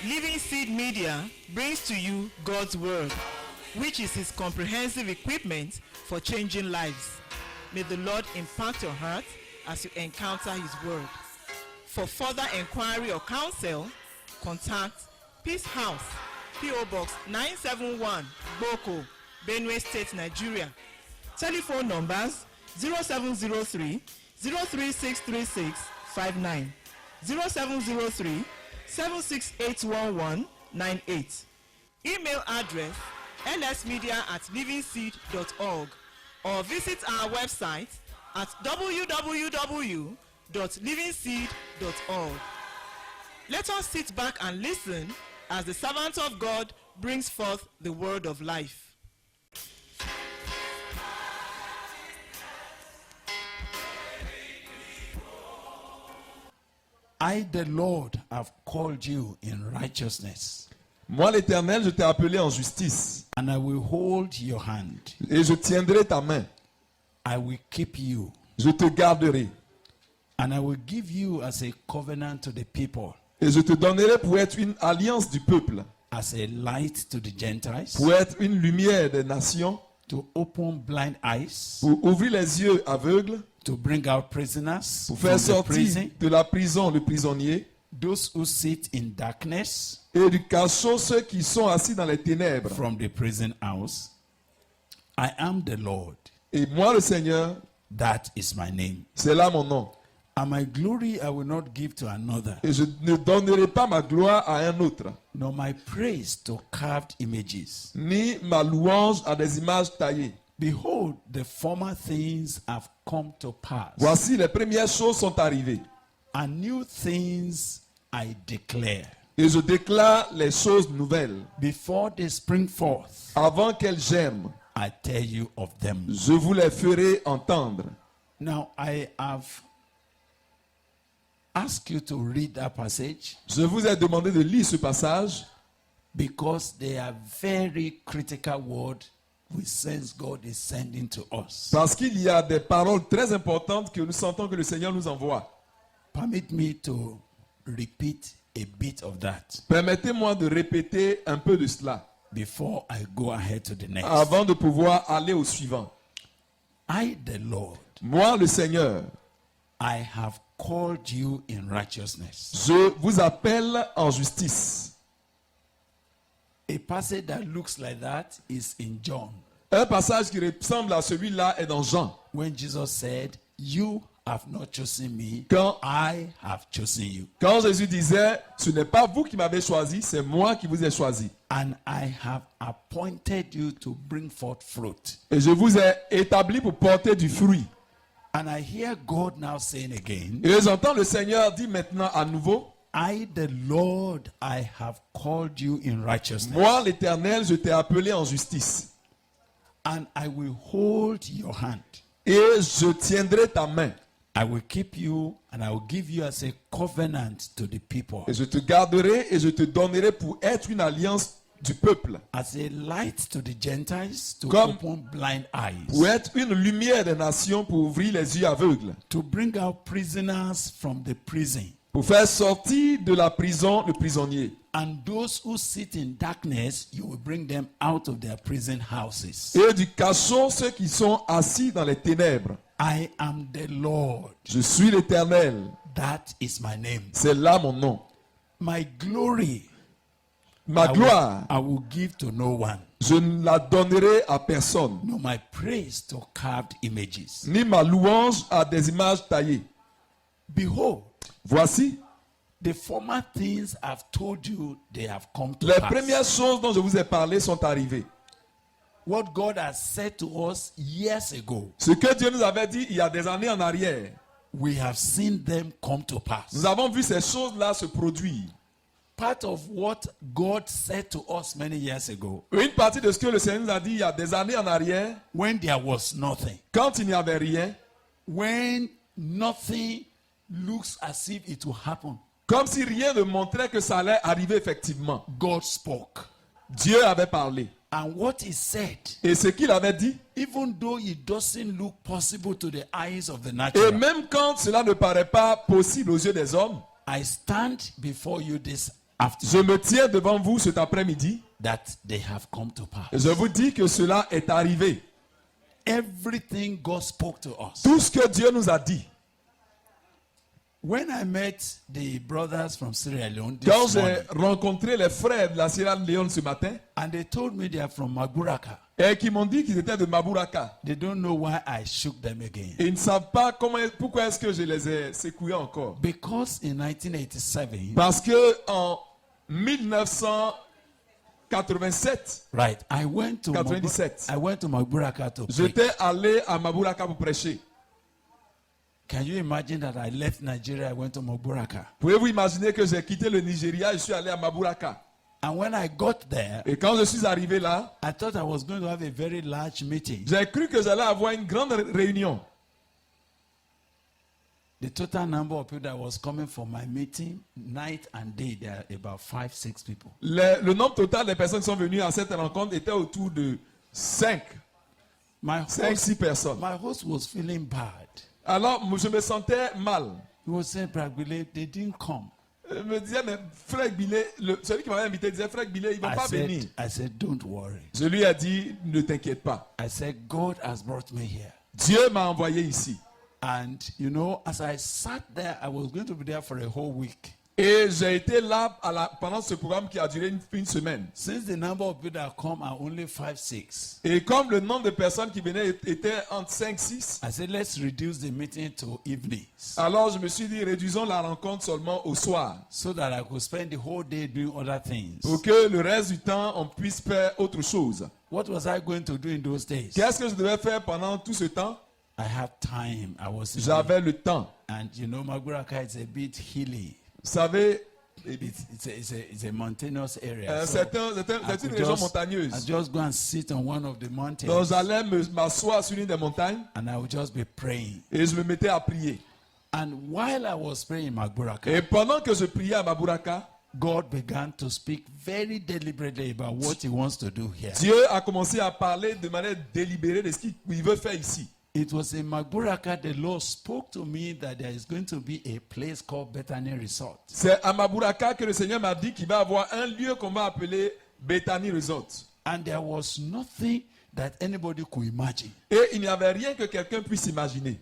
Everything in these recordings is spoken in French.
Living Seed Media brings to you God's Word, which is His comprehensive equipment for changing lives. May the Lord impact your heart as you encounter His Word. For further inquiry or counsel, contact Peace House, P.O. Box 971, Boko, Benue State, Nigeria. Telephone numbers 0703 0363659, 0703 7681198. Email address lsmedia@livingseed.org or visit our website at www.livingseed.org. Let us sit back and listen as the servant of God brings forth the word of life. I, the Lord, have called you in righteousness, Moi, l'Éternel, je t'ai appelé en justice, and I will hold your hand. et je tiendrai ta main. I will keep you, Je te garderai, and I will give you as a covenant to the people, et je te donnerai pour être une alliance du peuple, as a light to the Gentiles, pour être une lumière des nations, to open blind eyes, pour ouvrir les yeux aveugles, to bring out prisoners pour faire from the sortir prison, de la prison le prisonnier, those who sit in darkness et du cachot ceux qui sont assis dans les ténèbres. from the prison house. I am the Lord. Et moi, le Seigneur, That is my name. c'est là mon nom. And my glory I will not give to another, Et je ne donnerai pas ma gloire à un autre, nor my praise to carved images. ni ma louange à des images taillées. Behold, the former things have come to pass, Voici, les premières choses sont arrivées. and new things I declare. Et je déclare les choses nouvelles. Before they spring forth, Avant qu'elles germent, I tell you of them. je vous les ferai entendre. Now I have asked you to read that passage Je vous ai demandé de lire ce passage because they are very critical words we sense God is sending to us. parce qu'il y a des paroles très importantes que nous sentons que le Seigneur nous envoie. Permit me to repeat a bit of that Permettez-moi de répéter un peu de cela before I go ahead to the next. avant de pouvoir aller au suivant. I, the Lord, Moi, le Seigneur, I have called you in righteousness. je vous appelle en justice. A passage that looks like that is in John, Un passage qui ressemble à celui-là est dans Jean. when Jesus said, "You have not chosen me, Quand, I have chosen you, quand Jésus disait, ce n'est pas vous qui m'avez choisi, c'est moi qui vous ai choisi. and I have appointed you to bring forth fruit." Et je vous ai établi pour porter du fruit. And I hear God now saying again, Et j'entends le Seigneur dire maintenant à nouveau, I, the Lord, I have called you in righteousness, moi l'Éternel, je t'ai appelé en justice. and I will hold your hand. Et je tiendrai ta main. I will keep you, and I will give you as a covenant to the people, Et je te garderai et je te donnerai pour être une alliance du peuple. as a light to the Gentiles, to Comme- open blind eyes, Pour être une lumière des nations, pour ouvrir les yeux aveugles. to bring out prisoners from the prison, Pour faire sortir de la prison le prisonnier. and those who sit in darkness, you will bring them out of their prison houses. Et du cachot ceux qui sont assis dans les ténèbres. I am the Lord. Je suis l'Éternel. That is my name. C'est là mon nom. My glory Ma gloire, I will give to no one, je ne la donnerai à personne. nor my praise to carved images. Ni ma louange à des images taillées. Behold, Voici, the former things I've told you, they have come to les pass. premières choses dont je vous ai parlé sont arrivées. What God has said to us years ago, Ce que Dieu nous avait dit il y a des années en arrière, we have seen them come to pass. nous avons vu ces choses-là se produire. Part of what God said to us many years ago, Une partie de ce que le Seigneur nous a dit il y a des années en arrière, when there was nothing, quand il n'y avait rien, when nothing looks as if it will happen, comme si rien ne montrait que ça allait arriver effectivement. God spoke. Dieu avait parlé. And what he said, Et ce qu'il avait dit, even though it doesn't look possible to the eyes of the et natural, même quand cela ne paraît pas possible aux yeux des hommes, I stand before you this afternoon Je me tiens devant vous cet après-midi. that they have come to pass. Je vous dis que cela est arrivé. Everything God spoke to us. Tout ce que Dieu nous a dit. When I met the brothers from Sierra Leone this Quand j'ai morning, rencontré les frères de la Sierra Leone ce matin, and they told me they are from Maguraka, et qui m'ont dit qu'ils étaient de Maburaka, they don't know why I shook them again. et ils ne savent pas pourquoi est-ce que je les ai secoués encore. Because in 1987, Parce que en 1987, right, I went to 97. Maguraka to preach. j'étais allé à Maburaka pour prêcher. Can you imagine that I left Nigeria, I went to Maguraka? Pouvez-vous imaginer que j'ai quitté le Nigeria et je suis allé à Maburaka? And when I got there, Et quand je suis arrivé là, I thought I was going to have a very large meeting. j'ai cru que j'allais avoir une grande réunion. The total number of people that was coming for my meeting, night and day, there are about 5-6 people. Le nombre total des personnes qui sont venues à cette rencontre était autour de 5, My 6 personnes. my host was feeling bad. Alors, je me sentais mal. He was saying, Bragwile, they didn't come. Je me disais, mais Frère Billet, celui qui m'avait invité disait, Frère Billet, ils ne vont pas venir. I said, don't worry. Je lui ai dit, ne t'inquiète pas. I said, God has brought me here. Dieu m'a envoyé ici. And, you know, as I sat there, I was going to be there for a whole week. Et j'ai été là pendant ce programme qui a duré une semaine. Since the number of people that come are only 5-6, Et comme le nombre de personnes qui venaient était entre 5-6, I said, let's reduce the meeting to evenings alors je me suis dit, réduisons la rencontre seulement au soir. so that I could spend the whole day doing other things. Pour que le reste du temps, on puisse faire autre chose. What was I going to do in those days? Qu'est-ce que je devais faire pendant tout ce temps? I had time. I was J'avais le temps. and you know, Maguraka is a bit hilly. Vous savez, It's a mountainous area. So c'est I une could région I montagneuse. just go and sit on one of the mountains Donc j'allais m'asseoir sur une des montagnes and I would just be praying. et je me mettais à prier. And while I was praying in Maguraka, Et pendant que je priais à Maburaka, God began to speak very deliberately about what He wants to do here. Dieu a commencé à parler de manière délibérée de ce qu'il veut faire ici. It was in Maguraka the Lord spoke to me that there is going to be a place called Bethany Resort. C'est à Maburaka que le Seigneur m'a dit qu'il va avoir un lieu qu'on va appeler Bethany Resort. And there was nothing that anybody could imagine. Et il n'y avait rien que quelqu'un puisse imaginer.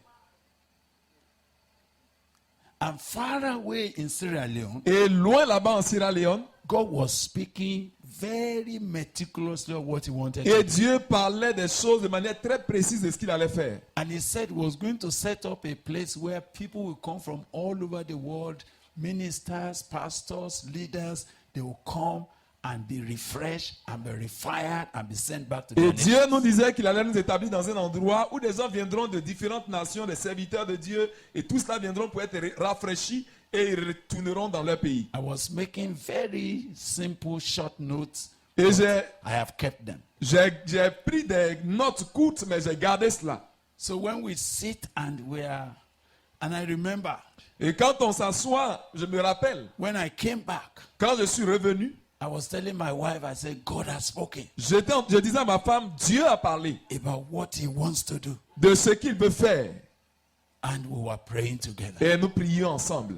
And far away in Sierra Leone, Et loin là-bas en Sierra Leone, God was speaking very meticulously of what He wanted to et do. Dieu parlait des choses de manière très précise de ce qu'il allait faire. And He said He was going to set up a place where people will come from all over the world, ministers, pastors, leaders, they will come and be refreshed and be refired and be sent back to their Et Dieu nations. nous disait qu'il allait nous établir dans un endroit où des gens viendront de différentes nations, des serviteurs de Dieu, et tous cela viendront pour être rafraîchis et ils retourneront dans leur pays. I was making very simple short notes. Et but I have kept them. j'ai pris des notes courtes, mais j'ai gardé cela. So when we sit and and I remember Et quand on s'assoit, je me rappelle, when I came back, quand je suis revenu, I was telling my wife, I said, God has spoken je disais à ma femme, Dieu a parlé about what He wants to do. de ce qu'il veut faire. And we were praying together. Et nous prions ensemble.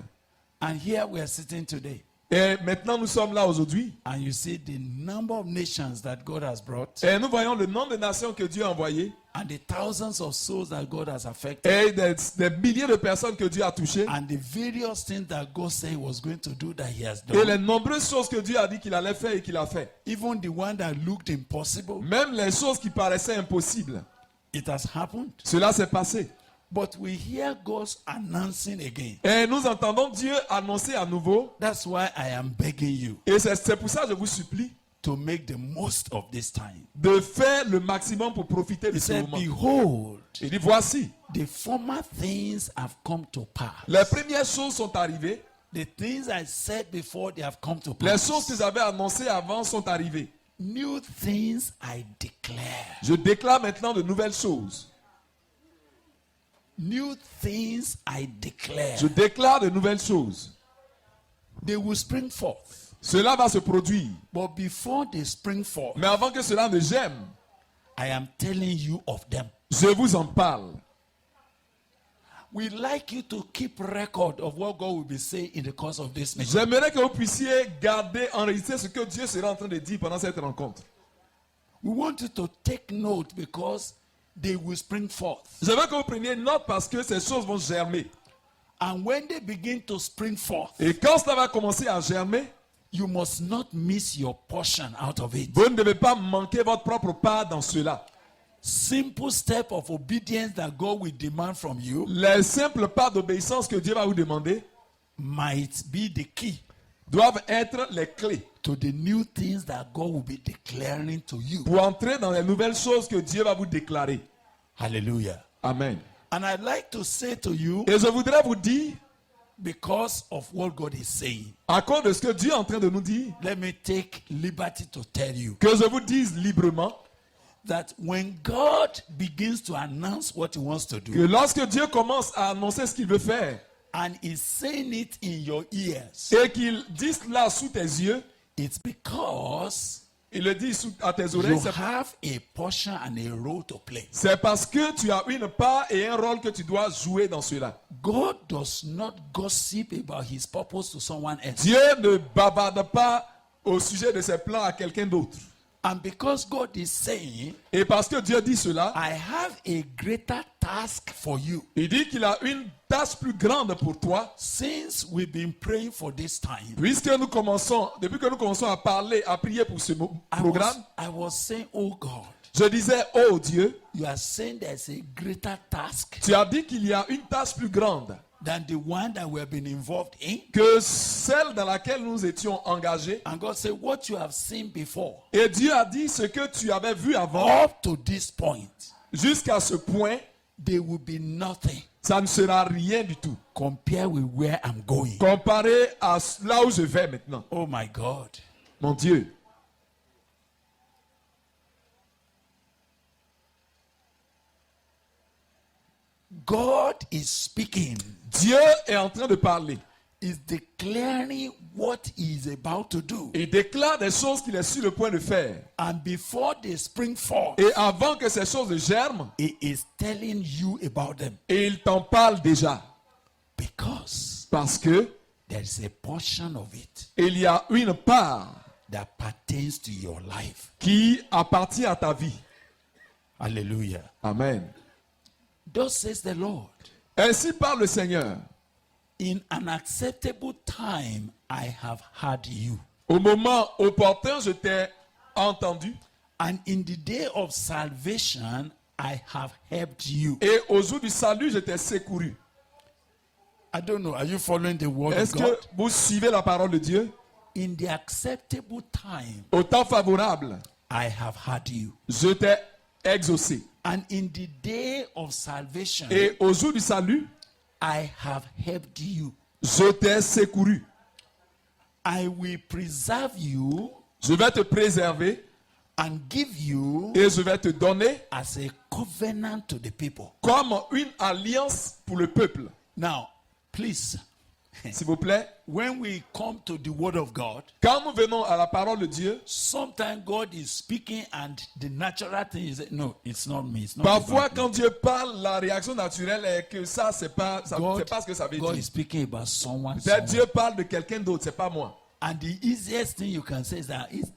And here we are sitting today. Et maintenant, nous sommes là aujourd'hui. And you see the number of nations that God has brought Et nous voyons le nombre de nations que Dieu a envoyées. and the thousands of souls that God has affected Et des milliers de personnes que Dieu a touchées. and the various things that God said He was going to do that He has Et done. les nombreuses choses que Dieu a dit qu'il allait faire et qu'il a fait. Even the one that looked impossible, Même les choses qui paraissaient impossibles. it has happened. Cela s'est passé. But we hear God announcing again. Et nous entendons Dieu annoncer à nouveau. That's why I am begging you Et c'est pour ça que je vous supplie to make the most of this time. de faire le maximum pour profiter de He ce said, moment. behold, Il dit, voici, the former things have come to pass. les premières choses sont arrivées. The things I said before, they have come to Les choses que pass. j'avais annoncées avant sont arrivées. New things I declare. Je déclare maintenant de nouvelles choses. New things I declare. Je déclare de nouvelles choses. They will spring forth. Cela va se produire. But before they spring forth, Mais avant que cela ne gemme, I am telling you of them. je vous en parle. we'd like you to keep record of what God will be saying in the course of this meeting. J'aimerais que vous puissiez garder, enregistrer ce que Dieu sera en train de dire pendant cette rencontre. We want you to take note because they will spring forth. Je veux que vous preniez note parce que ces choses vont germer. And when they begin to spring forth, Et quand cela va commencer à germer, you must not miss your portion out of it. vous ne devez pas manquer votre propre part dans cela. Simple step of obedience that God will demand from you Les simples pas d'obéissance que Dieu va vous demander might be the key doivent être les clés to the new things that God will be declaring to you. pour entrer dans les nouvelles choses que Dieu va vous déclarer. Hallelujah. Amen. And I'd like to say to you, Et je voudrais vous dire, because of what God is saying, à cause de ce que Dieu est en train de nous dire, let me take liberty to tell you que je vous dise librement that when God begins to announce what he wants to que do, lorsque Dieu commence à annoncer ce qu'il veut faire and he's saying it in your ears, et qu'il dit cela sous tes yeux, it's because il le dit à tes oreilles, you have a portion and a role to play. c'est parce que tu as une part et un rôle que tu dois jouer dans cela. God does not gossip about his purpose to someone else. Dieu ne bavarde pas au sujet de ses plans à quelqu'un d'autre. And because God is saying, Et parce que Dieu dit cela, I have a greater task for you. il dit qu'il a une tâche plus grande pour toi. Since we've been praying for this time, Puisque nous commençons, depuis que nous commençons à parler, à prier pour ce programme, I was saying, oh God, je disais, oh Dieu, you are saying there's a greater task tu as dit qu'il y a une tâche plus grande than the one that we have been involved in. que celle dans laquelle nous étions engagés. And God said, what you have seen before, Et Dieu a dit ce que tu avais vu avant, up to this point, jusqu'à ce point, there will be nothing ça ne sera rien du tout. compared with where I'm going. Comparé à là où je vais maintenant. Oh my God. Mon Dieu. God is speaking, Dieu est en train de parler. is declaring what he is about to do. Il déclare des choses qu'il est sur le point de faire. And before they spring forth, Et avant que ces choses germent, he is telling you about them. et il t'en parle déjà. Because Parce que there is a portion of it il y a une part that pertains to your life. qui appartient à ta vie. Hallelujah. Amen. Thus says the Lord, Ainsi parle le Seigneur. in an acceptable time I have heard you. Au moment opportun, je t'ai entendu. And in the day of salvation I have helped you. Et au jour du salut, je t'ai secouru. I don't know, are you following the word of Est-ce God? que vous suivez la parole de Dieu? In the acceptable time Au temps favorable, I have heard you. je t'ai exaucé. And in the day of salvation Et au jour du salut, I have helped you. je t'ai secouru. I will preserve you Je vais te préserver and give you et je vais te donner as a covenant to the people. comme une alliance pour le peuple. Now, please, S'il vous plaît, when we come to the word of God, quand nous venons à la parole de Dieu, sometimes God is speaking and the natural thing is, no, it's not me. It's not parfois about me. quand Dieu parle, la réaction naturelle est que ça, c'est pas ce que ça veut God dire. is speaking about someone. Peut-être Dieu parle de quelqu'un d'autre, c'est pas moi. And the easiest thing you can say is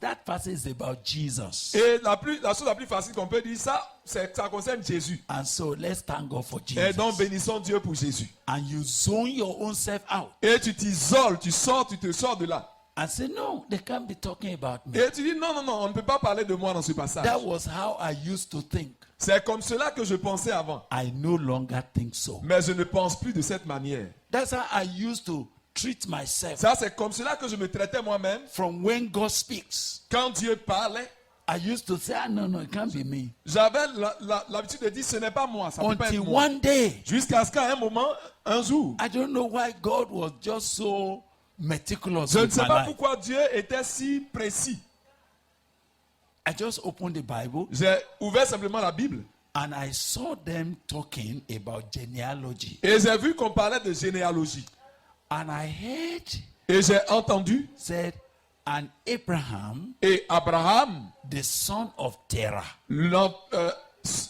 that passage is about Jesus. Et la chose la plus facile qu'on peut dire, ça concerne Jésus. And so let's thank God for Et Jesus. donc bénissons Dieu pour Jésus. And you zone your own self out Et tu t'isoles, tu te sors de là. and say, no, they can't be talking about me. Et tu dis non, on ne peut pas parler de moi dans ce passage. That was how I used to think. C'est comme cela que je pensais avant. I no longer think so. Mais je ne pense plus de cette manière. That's how I used to treat myself. Ça, c'est comme cela que je me traitais moi-même. From when God speaks, Quand Dieu parlait, I used to say, no, it can't be me. j'avais l'habitude de dire ce n'est pas moi, ça ne peut pas Until être moi. one day, Jusqu'à ce qu'à un moment, un jour, I don't know why God was just so meticulous je ne with sais my pas life. pourquoi Dieu était si précis. I just opened the Bible J'ai ouvert simplement la Bible and I saw them talking about genealogy. et j'ai vu qu'on parlait de généalogie. And I heard Et j'ai entendu, said, and Abraham, et Abraham, the son of Terah,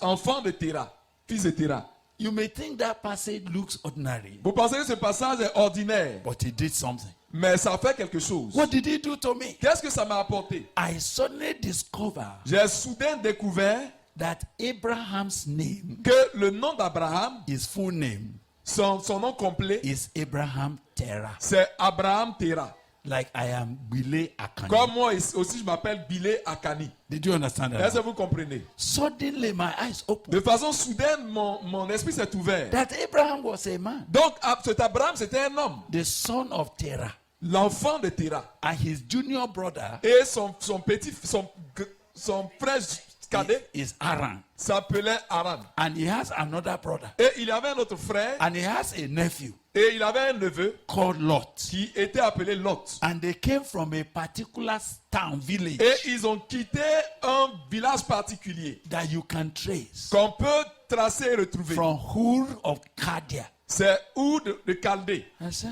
enfant de Terah, fils de Terah, You may think that passage looks ordinary, Vous pensez que ce passage est ordinaire, but he did something. mais ça fait quelque chose. What did he do to me? Qu'est-ce que ça m'a apporté? I suddenly discovered J'ai soudain découvert that Abraham's name, que le nom d'Abraham, his full name, son nom complet, is Abraham Terah. c'est Abraham Terah. Like I am Bile Akani. Comme moi aussi, je m'appelle Bilé Akani. Did you understand Est-ce that? que vous comprenez? Suddenly my eyes opened. De façon soudaine, mon esprit s'est ouvert. That Abraham was a man, Donc, cet Abraham, c'était un homme, the son of Terah. l'enfant de Terah. And his junior brother Et son frère cadet is Aaron. s'appelait Aran. And he has another brother. Et il avait un autre frère, And he has a nephew et il avait un neveu called Lot. qui était appelé Lot. And they came from a particular town, village, Et ils ont quitté un village particulier that you can trace qu'on peut tracer et retrouver. from Hur of Chaldea. C'est Oud de Chaldée. I said,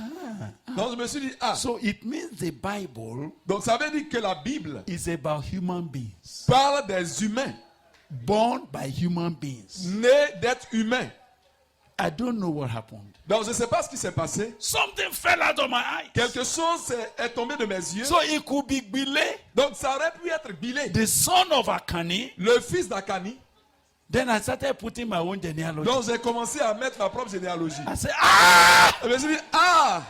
Donc je me suis dit, ah, So it means the Bible donc ça veut dire que la Bible is about human beings, parle des humains, born by human beings. nés d'êtres humains. I don't know what happened. Donc je ne sais pas ce qui s'est passé. Something fell out of my eyes. Quelque chose est tombé de mes yeux. So it could be Bile, Donc ça aurait pu être Bilé, the son of Akani. le fils d'Akani. Then I started putting my own genealogy. Donc j'ai commencé à mettre ma propre généalogie. I said, ah! Je me suis dit, ah,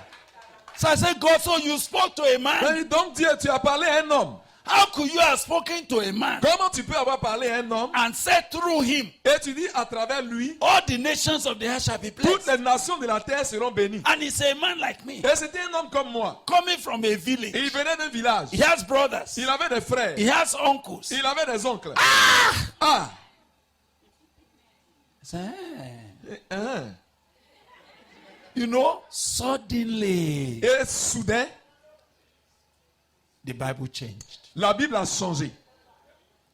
So I said, God, so you spoke to a man. donc Dieu, tu as parlé à un homme. How could you have spoken to a man Comment tu peux avoir parlé à un homme and said through him, et tu dis à travers lui, all the nations of the earth shall be toutes blessed? les nations de la terre seront bénies. And he's a man like me, Et c'était un homme comme moi. coming from a Et village. il venait d'un village. He has brothers. Il avait des frères. He has uncles. Il avait des oncles. Ah! I said, Hein. you know, suddenly Et soudain, the Bible changed. la Bible a changé.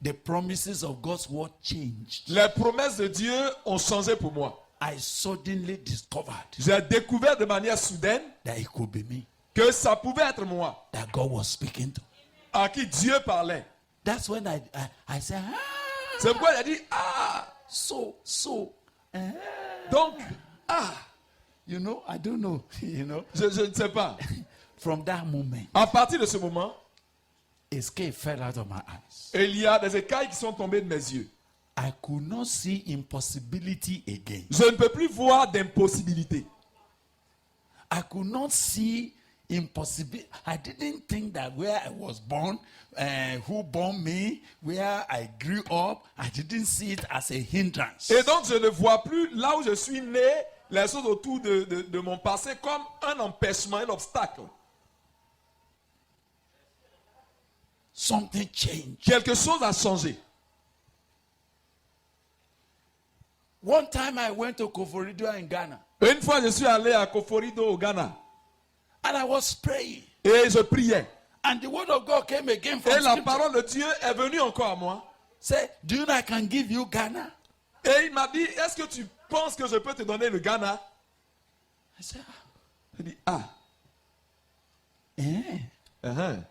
The promises of God's word changed. Les promesses de Dieu ont changé pour moi. I suddenly discovered J'ai découvert de manière soudaine that it could be me que ça pouvait être moi that God was speaking to. à qui Dieu parlait. That's when I said, ah, C'est pourquoi il a dit, ah, donc, ah, you know, I don't know, you know. je ne sais pas. From that moment, À partir de ce moment, a scale fell out of my eyes. il y a des écailles qui sont tombées de mes yeux. I could not see impossibility again. Je ne peux plus voir d'impossibilité. I could not see impossibility. I didn't think that where I was born, who born me, where I grew up, I didn't see it as a hindrance. Et donc, je ne vois plus là où je suis né, les choses autour de mon passé comme un empêchement, un obstacle. Something changed. Quelque chose a changé. One time I went to Koforido in Ghana, Une fois, je suis allé à Koforido au Ghana and I was praying, et je priais. and the word of God came again from Et la scripture. parole de Dieu est venue encore à moi. Say, do you know I can give you Ghana? Et il m'a dit, est-ce que tu penses que je peux te donner le Ghana? I said, J'ai dit, ah. Uh-huh.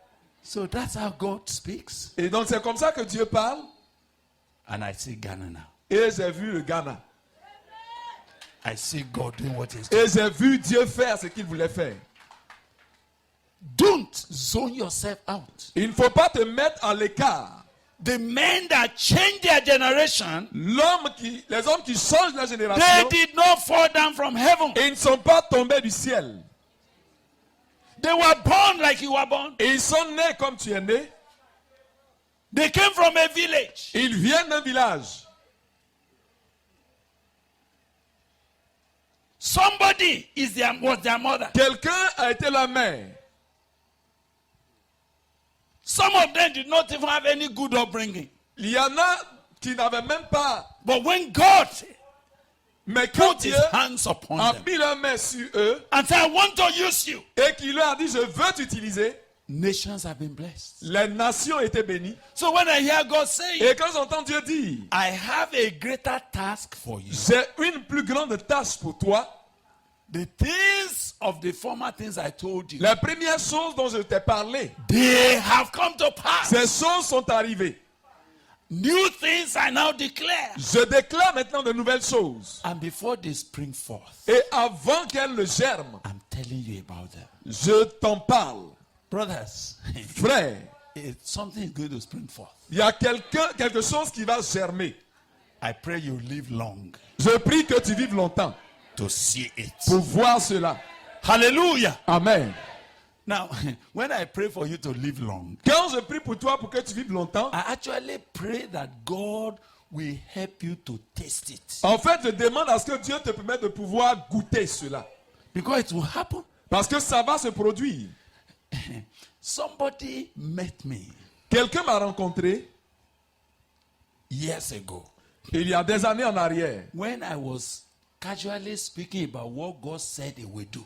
so that's how God speaks. Et donc, c'est comme ça que Dieu parle. And I see Ghana now. Et j'ai vu le Ghana. I see God doing what He's doing. Et j'ai vu Dieu faire ce qu'il voulait faire. Don't zone yourself out. Il ne faut pas te mettre à l'écart. The men that changed their generation, Les hommes qui changent la they génération, did not fall down from heaven. ils ne sont pas tombés du ciel. They were born like you were born. Et ils sont nés comme tu es né. They came from a village. Ils viennent d'un village. Somebody was their mother. Quelqu'un a été la mère. Some of them did not even have any good upbringing. Il y en a qui n'avaient même pas. But when God Mais quand put Dieu His hands upon a them mis la main sur eux and said, I want to use you, et qu'il leur a dit, je veux t'utiliser, nations have been blessed. les nations étaient bénies. So when I hear God saying, Et quand j'entends Dieu dire, I have a greater task for you, j'ai une plus grande tâche pour toi, the things of the former things I told you, les premières choses dont je t'ai parlé, they have come to pass. ces choses sont arrivées. New things I now declare. Je déclare maintenant de nouvelles choses. And before they spring forth, Et avant qu'elles ne germent, I'm telling you about them. je t'en parle. Brothers, Frère, something is going to spring forth. il y a quelque chose qui va germer. I pray you live long Je prie que tu vives longtemps to see it. pour voir cela. Hallelujah. Amen. Now, when I pray for you to live long, Quand je prie pour toi pour que tu vives longtemps, I actually pray that God will help you to taste it. en fait, je demande à ce que Dieu te permette de pouvoir goûter cela. Because it will happen. Parce que ça va se produire. Somebody met me Quelqu'un m'a rencontré years ago il y a des années en arrière. when I was casually speaking about what God said he would do.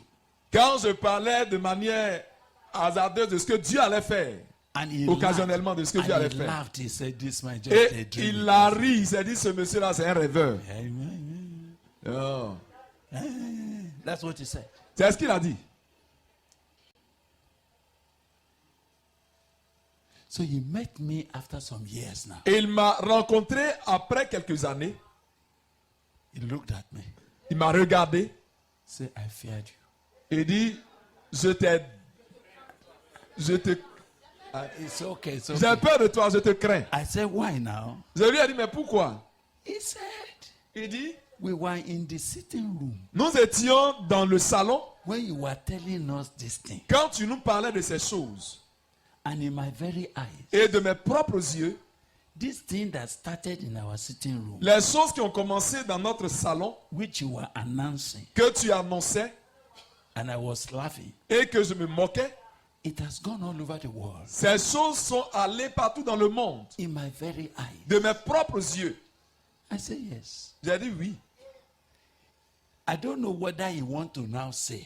Quand je parlais de manière hasardeuse de ce que Dieu allait faire. And he Occasionnellement de ce que Dieu allait faire. laughed. He said, "This man just a Et dream." il a ri, il s'est dit, ce monsieur-là, c'est un rêveur. Amen. Oh. That's what he said. C'est ce qu'il a dit. So he met me after some years now. Et il m'a rencontré après quelques années. He looked at me. Il m'a regardé Said, "I feared you." et dit, je te, It's okay. It's j'ai okay. peur de toi, je te crains. I said, "Why now?" Je lui ai dit, mais pourquoi? He said, Il dit, "We were in the sitting room nous étions dans le salon when you were telling us this thing, quand tu nous parlais de ces choses. and in my very eyes, Et de mes propres yeux, this thing that started in our sitting room, les choses qui ont commencé dans notre salon, which you were announcing, que tu annonçais and I was laughing, et que je me moquais, it has gone all over the world. ces choses sont allées partout dans le monde. In my very eyes, De mes propres yeux. I said yes. J'ai dit oui. I don't know whether he want to now say,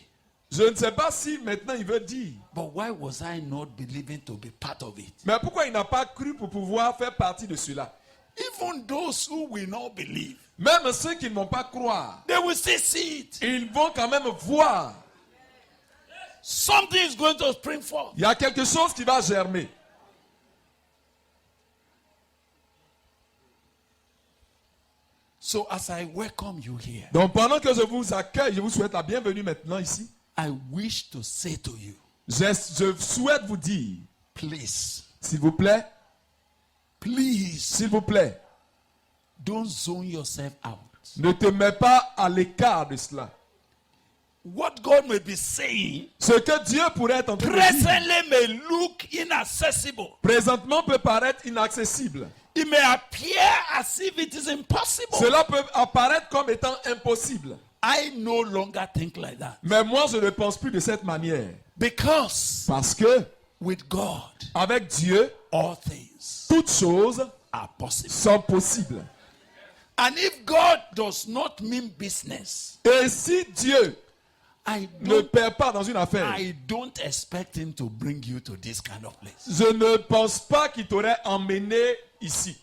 Je ne sais pas si maintenant il veut dire. but why was I not believing to be part of it? Mais pourquoi il n'a pas cru pour pouvoir faire partie de cela? Even those who will not believe, Même ceux qui ne vont pas croire, they will still see it. ils vont quand même voir. Something is going to spring forth. Il y a quelque chose qui va germer. So as I welcome you here, Donc pendant que je vous accueille, je vous souhaite la bienvenue maintenant ici. I wish to say to you, Je souhaite vous dire, please, s'il vous plaît, please, don't zone yourself out. ne te mets pas à l'écart de cela. What God may be saying Ce que Dieu pourrait être en train de dire, presently may look inaccessible. présentement peut paraître inaccessible. It may appear as if it is impossible. Cela peut apparaître comme étant impossible. I no longer think like that. Mais moi, je ne pense plus de cette manière. Because Parce que, with God, avec Dieu, all things toutes choses are possible. sont possibles. And if God does not mean business, Et si Dieu ne perd pas dans une affaire, I don't expect him to bring you to this kind of place. je ne pense pas qu'il t'aurait emmené ici.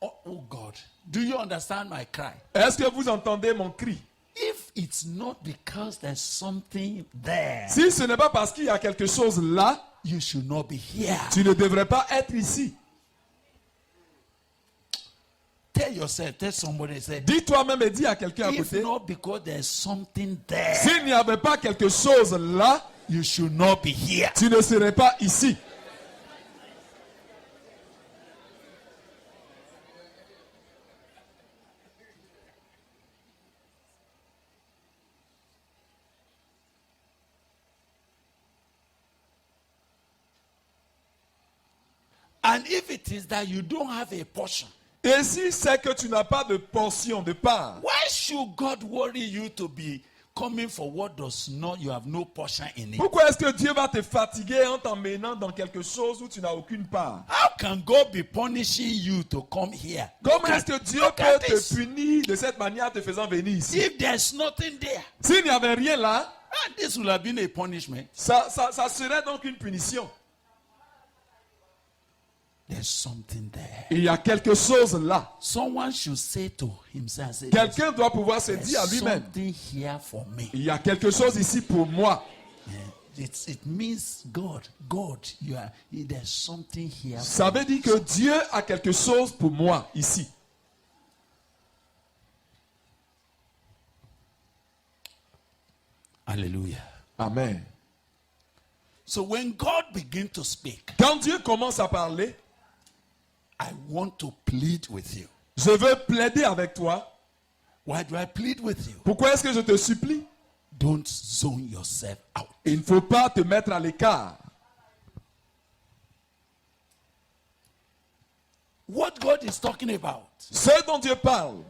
Oh God, do you understand my cry? Est-ce que vous entendez mon cri? If it's not because there's something there, Si ce n'est pas parce qu'il y a quelque chose là, you should not be here. tu ne devrais pas être ici. Tell yourself, tell somebody, say, Dis toi-même et dis à quelqu'un à if côté, not because there's something there, s'il n'y avait pas quelque chose là, you should not be here. tu ne serais pas ici. And if it is that you don't have a portion, Et si c'est que tu n'as pas de portion, de part, why should God worry you to be coming for what does not, you have no portion in it? pourquoi est-ce que Dieu va te fatiguer en t'emmenant dans quelque chose où tu n'as aucune part? How can God be punishing you to come here? Comment est-ce que Dieu look at peut te this. punir de cette manière te faisant venir ici? If there's nothing there, S'il n'y avait rien là, this would have been a punishment. ça serait donc une punition. There's something there. Il y a quelque chose là. Someone should say to himself, say, Quelqu'un doit pouvoir se there's dire à lui-même, something here for me. il y a quelque chose ici pour moi. it means God, there's something here. Ça veut dire que Dieu a quelque chose pour moi ici. Hallelujah. Amen. So when God begins to speak, Quand Dieu commence à parler, I want to plead with you. je veux plaider avec toi. Why do I plead with you? Pourquoi est-ce que je te supplie? Don't zone yourself out. Il ne faut pas te mettre à l'écart. What God is talking about Ce dont Dieu parle,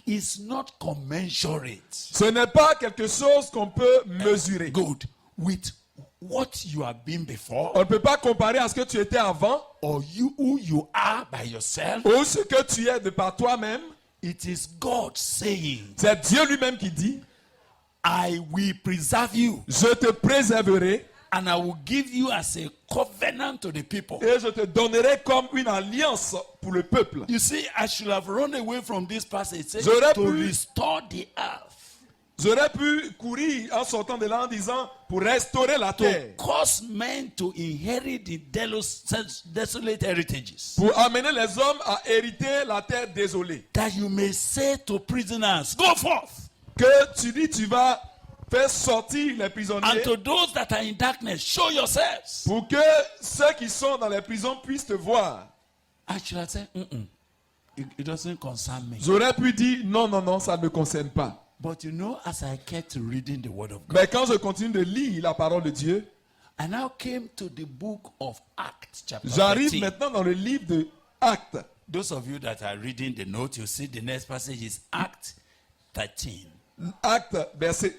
is not commensurate. ce n'est pas quelque chose qu'on peut mesurer. Good. With what you have been before, On ne peut pas comparer à ce que tu étais avant or you who you are by yourself. ou ce que tu es de par toi-même. It is God saying, C'est Dieu lui-même qui dit, I will preserve you je te préserverai and I will give you as a covenant to the people. et je te donnerai comme une alliance pour le peuple. You see, I should have run away from this passage. It says, J'aurais to pu- restore the earth, J'aurais pu courir en sortant de là en disant pour restaurer la to terre, cause men to inherit the desolate heritages, pour amener les hommes à hériter la terre désolée. that you may say to prisoners, go forth, Que tu dis tu vas faire sortir les and prisonniers to those that are in darkness, show yourselves. pour que ceux qui sont dans les prisons puissent te voir. I should have said, it doesn't concern me. J'aurais pu dire non, non, non, ça ne me concerne pas. But you know, as I kept reading the word of God, Mais quand je continue de lire la parole de Dieu, I now came to the book of Acts, chapter j'arrive 13. maintenant dans le livre de Actes. Those of you that are reading the note, you see the next passage is Acts 13. Actes,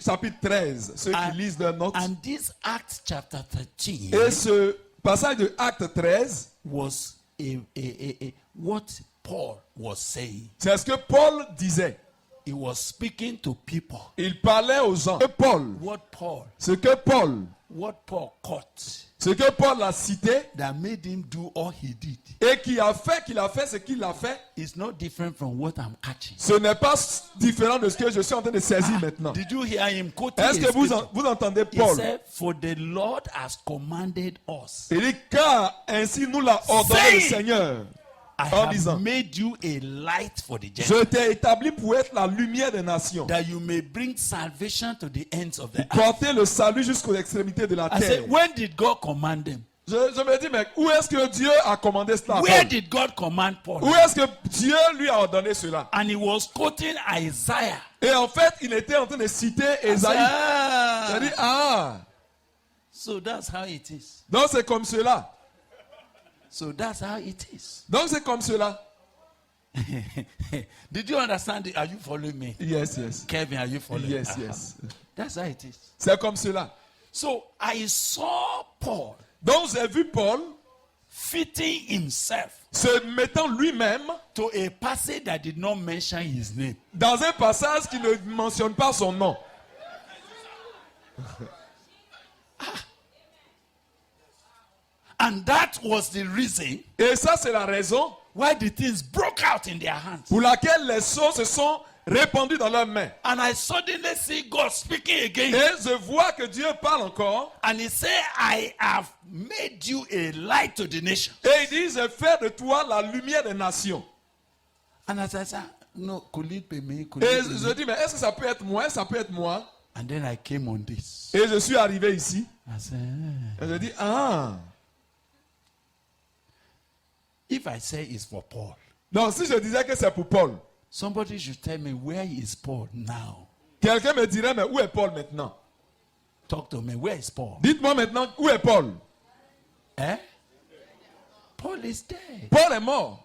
chapitre 13. Ceux qui lisent leur note. And this Acts chapter 13 Et ce passage de Actes 13, was what Paul was saying. c'est ce que Paul disait. He was speaking to people. Il parlait aux gens. Ce que Paul Caught ce que Paul a cité that made him do all he did et qui a fait ce qu'il a fait, is not different from what I'm catching. ce n'est pas différent de ce que je suis en train de saisir maintenant. Did you hear him quoting? Est-ce que a scripture? vous entendez He Paul? said, "For the Lord has commanded us. Il dit car ainsi nous l'a ordonné le Say, Seigneur I en have disant, made you a light for the je Gentiles, t'ai établi pour être la lumière des nations, that you may bring salvation to the ends of the earth." porter le salut jusqu'aux extrémités de la I terre. said, when did God command them? Je me dis, mais où est-ce que Dieu a commandé cela à Where Paul? did God command Paul? Où est-ce que Dieu lui a ordonné cela? And he was quoting Isaiah. Et en fait, il était en train de citer Ésaïe. Il a dit, So that's how it is. donc c'est comme cela. So that's how it is. Donc c'est comme cela. Did you understand it? Are you following me? Yes, yes. Kevin, are you following? Yes, yes. That's how it is. C'est comme cela. So I saw Paul Donc j'ai vu Paul fitting himself se mettant lui-même to a passage that did not mention his name. dans un passage qui ne mentionne pas son nom. And that was the reason Et ça, c'est la raison why the things broke out in their hands. pour laquelle les choses se sont répandues dans leurs mains. And I suddenly see God speaking again. Et je vois que Dieu parle encore. And he said, I have made you a light to the nation. Et il dit, je fais de toi la lumière des nations. And as I said, no, could it be me? Could Et it be je me? dis, mais est-ce que ça peut être moi? Ça peut être moi. And then I came on this. Et je suis arrivé ici. I said, Et je dis, if I say it's for Paul, donc si je disais que c'est pour Paul, somebody should tell me, where is Paul now? quelqu'un me dirait, mais où est Paul maintenant? Talk to me, where is Paul? Dites-moi maintenant, où est Paul? Eh? Paul is dead. Paul est mort.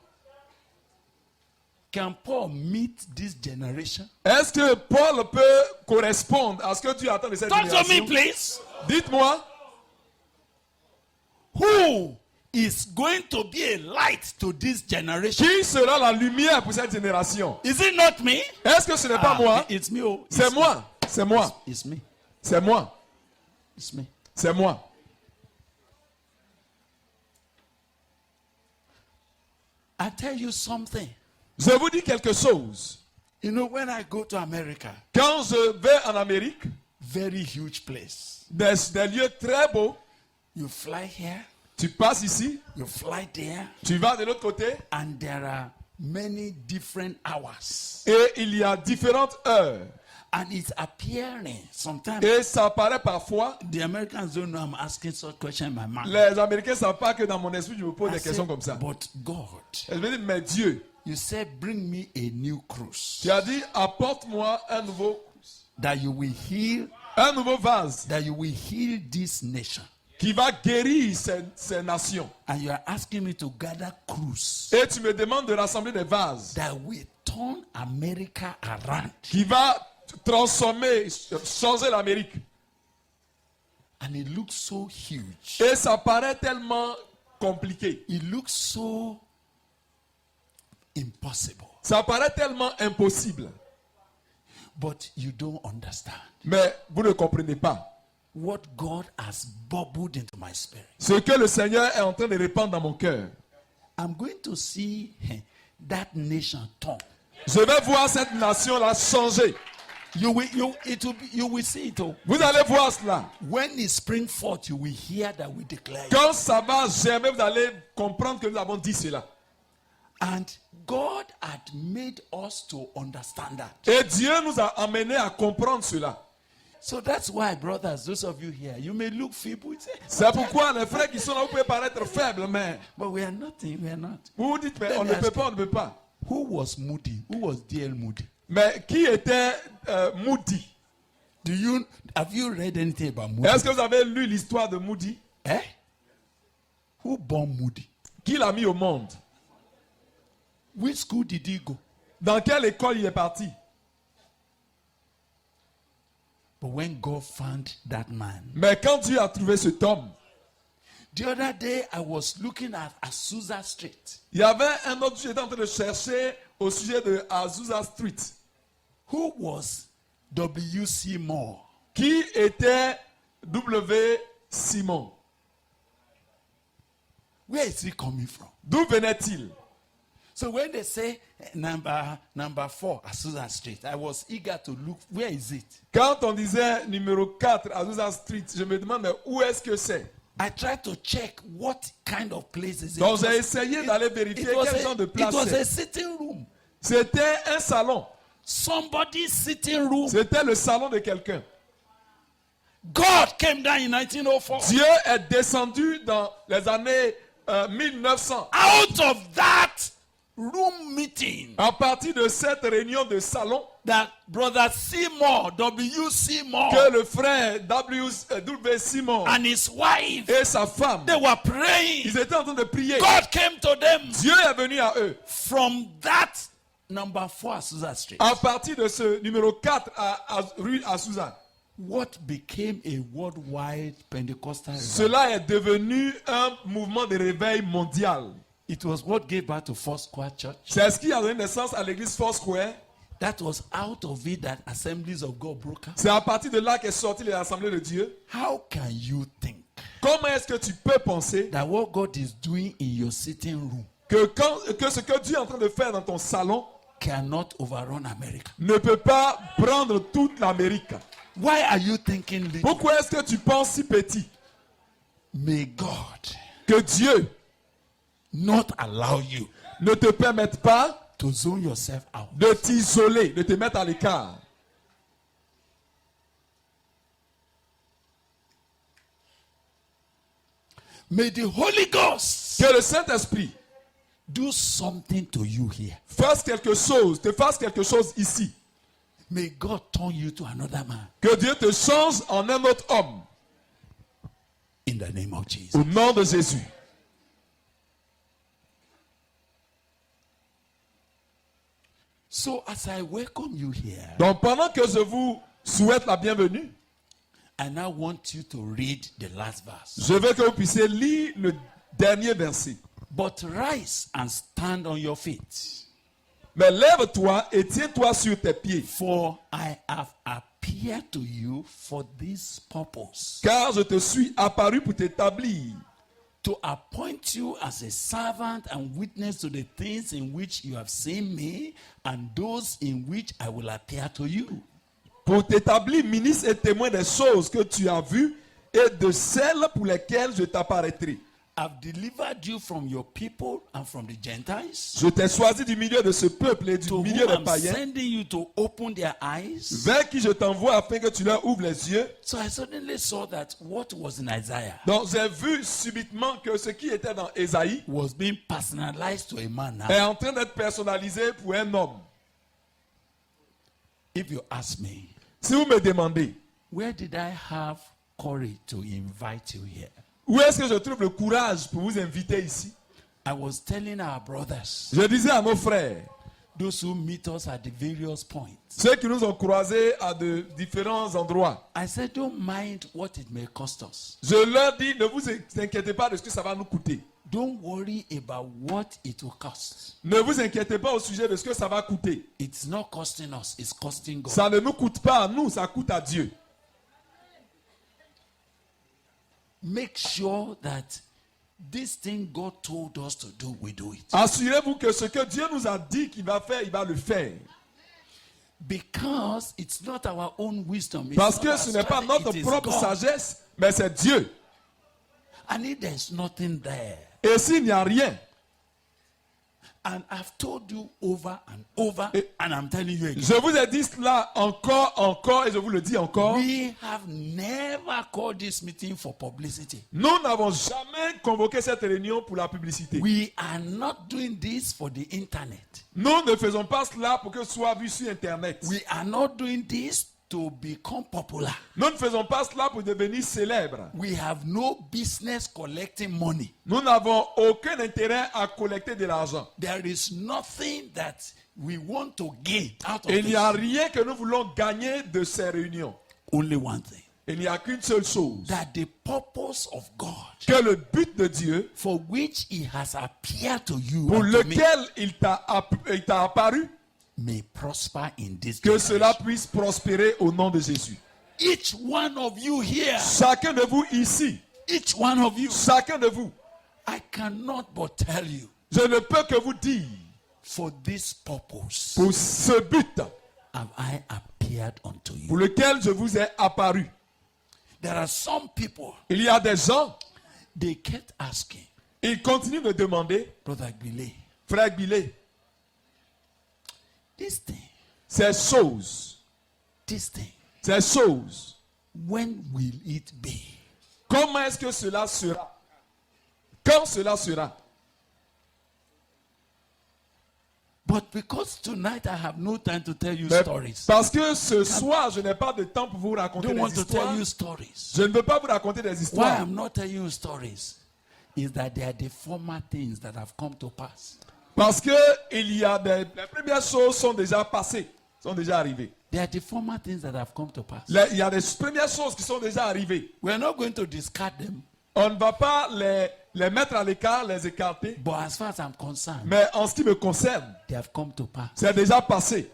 Can Paul meet this generation? Est-ce que Paul peut correspondre à ce que Dieu attend de cette Talk to me, génération? please. Dites-moi, Who is going to be a light to this generation? qui sera la lumière pour cette génération? Is it not me? Est-ce que ce n'est pas moi? It's me. Oh. C'est moi. C'est moi. It's me. C'est moi. It's me. C'est moi. I tell you something. Je vous dis quelque chose. You know, when I go to America, Quand je vais en Amérique, very huge place. des lieux très beaux. You fly here, Tu passes ici, you fly there, tu vas de l'autre côté, and there are many different hours. et il y a différentes heures. And it's appearing sometimes. Et ça apparaît parfois. The Americans don't know I'm asking such question in my mind. Les Américains ne savent pas que dans mon esprit, je me pose I des questions said, comme ça. but God, Et je me dis, mais Dieu, you said bring me a new cruise tu as dit, apporte-moi un nouveau that you will heal, vase that you will heal this nation. qui va guérir ces nations. And you are asking me to gather cruise Et tu me demandes de rassembler des vases that will turn America around. qui va transformer, changer l'Amérique. And it looks so huge. Et ça paraît tellement compliqué. It looks so impossible. Ça paraît tellement impossible. But you don't understand Mais vous ne comprenez pas what God has bubbled into my spirit. ce que le Seigneur est en train de répandre dans mon cœur. I'm going to see that nation turn. Je vais voir cette nation-là changer. You will see it. Oh. Vous allez voir cela. When it spring forth, you will hear that we declare. Quand ça va germer, vous allez comprendre que nous avons dit cela. And God had made us to understand that. Et Dieu nous a amenés à comprendre cela. So that's why, brothers, those of you here, you may look feeble. You say, C'est pourquoi les frères qui sont là, vous pouvez paraître faibles, mais but we are nothing. We are not. vous vous dites, mais on ne peut pas, on ne peut pas. Who was Moody? Who was D.L. Moody? Mais qui était Moody? Have you read anything about Moody? Est-ce que vous avez lu l'histoire de Moody? Eh? Who born Moody? Qui l'a mis au monde? Which school did he go? Dans quelle école il est parti? But when God found that man, Mais quand Dieu a trouvé cet homme, the other day I was looking at Azusa Street. il y avait un autre sujet en train de chercher au sujet de Azusa Street. Who was W.C. Moore? Qui était W. Simon? Where is he coming from? D'où venait-il? So when they say number 4 Azusa Street, I was eager to look. Where is it? Quand on disait numéro 4 Azusa Street, je me demande mais où est-ce que c'est? I tried to check what kind of place is it. Donc j'ai essayé d'aller vérifier quel genre de place it was a c'est. sitting room. C'était un salon. Somebody's sitting room. C'était le salon de quelqu'un. God came down in 1904. Dieu est descendu dans les années 1900. Out of that room meeting, À partir de cette réunion de salon, that brother Seymour, W. Seymour, que le frère W. Simon and his wife, et sa femme, they were praying. ils étaient en train de prier. God came to them Dieu est venu à eux. from that number 4 Azusa Street. À partir de ce numéro 4 rue Azusa. What became a worldwide Pentecostal revival? Cela est devenu un mouvement de réveil mondial. It was what gave birth to Foursquare Church. C'est ce qui a donné naissance à l'église Foursquare. That was out of it that Assemblies of God broke out. C'est à partir de là qu'est sorti l'Assemblée de Dieu. How can you think Comment est-ce que tu peux penser that what God is doing in your sitting room que ce que Dieu est en train de faire dans ton salon cannot overrun America? ne peut pas prendre toute l'Amérique? Why are you thinking little? Pourquoi est-ce que tu penses si petit? May God Que Dieu not allow you ne te permette pas to zone yourself out. de t'isoler, de te mettre à l'écart. May the Holy Ghost Que le Saint-Esprit do something to you here. te fasse quelque chose ici. May God turn you to another man. Que Dieu te change en un autre homme. In the name of Jesus. Au nom de Jésus. So as I welcome you here, Donc pendant que je vous souhaite la bienvenue, I now want you to read the last verse. je veux que vous puissiez lire le dernier verset. But rise and stand on your feet. Mais lève-toi et tiens-toi sur tes pieds. For I have appeared to you for this purpose, Car je te suis apparu pour t'établir, to appoint you as a servant and witness to the things in which you have seen me and those in which I will appear to you. pour t'établir ministre et témoin des choses que tu as vues et de celles pour lesquelles je t'apparaîtrai. I've delivered you from your people and from the Gentiles, Je t'ai choisi du milieu de ce peuple et du to milieu whom des I'm païens, sending you to open their eyes. vers qui je t'envoie afin que tu leur ouvres les yeux. So I suddenly saw that what was in Isaiah Donc j'ai vu subitement que ce qui était dans Ésaïe was being personalized to a man now. est en train d'être personnalisé pour un homme. If you ask me, Si vous me demandez, where did I have courage to invite you here? où est-ce que je trouve le courage pour vous inviter ici? I was telling our brothers, Je disais à nos frères, those who meet us at the various points, ceux qui nous ont croisés à de différents endroits, I said, don't mind what it may cost us. je leur dis, ne vous inquiétez pas de ce que ça va nous coûter. Don't worry about what it will cost. Ne vous inquiétez pas au sujet de ce que ça va coûter. It's not costing us, it's costing God. Ça ne nous coûte pas à nous, ça coûte à Dieu. Make sure that this thing God told us to do, we do it. Assurez-vous que ce que Dieu nous a dit qu'il va faire, il va le faire. Because it's not our own wisdom. It's Parce not que our ce n'est pas strength, notre it is propre God. sagesse, mais c'est Dieu. And if there's nothing there, Et s'il n'y a rien, and I've told you over and over, and I'm telling you again, je vous ai dit cela encore, et je vous le dis encore. we have never called this meeting for publicity. Nous n'avons jamais convoqué cette réunion pour la publicité. We are not doing this for the internet. Nous ne faisons pas cela pour que ce soit vu sur Internet. We are not doing this to become popular. Nous ne faisons pas cela pour devenir célèbres. We have no business collecting money. Nous n'avons aucun intérêt à collecter de l'argent. There is nothing that we want to gain out of Il n'y a this. rien que nous voulons gagner de ces réunions. Only one thing. Il n'y a qu'une seule chose. That the purpose of God, Que le but de Dieu, for which He has appeared to you pour and to me, lequel il t'a apparu, may prosper in this que generation. cela puisse prospérer au nom de Jésus. Each one of you here, Chacun de vous ici, each one of you, chacun de vous, I cannot but tell you, je ne peux que vous dire, for this purpose pour ce but have I appeared unto pour you. lequel je vous ai apparu. There are some people, Il y a des gens, they kept asking, ils continuent de demander, Brother Billy, frère Billet, this thing, ces choses, when will it be? comment est-ce que cela sera? Quand cela sera? But because tonight I have no time to tell you Mais stories. parce que ce soir, je n'ai pas de temps pour vous I raconter don't want des to histoires. tell you stories. Je ne veux pas vous raconter des Why histoires. I'm not telling you stories is that there are the former things that have come to pass. Parce que il y a les premières choses sont déjà passées, sont déjà arrivées. There are the former things that have come to pass. Il y a des premières choses qui sont déjà arrivées. We are not going to discard them, On ne va pas les mettre à l'écart, les écarter. but as far as I'm concerned, Mais en ce qui me concerne, they have come to pass. c'est déjà passé.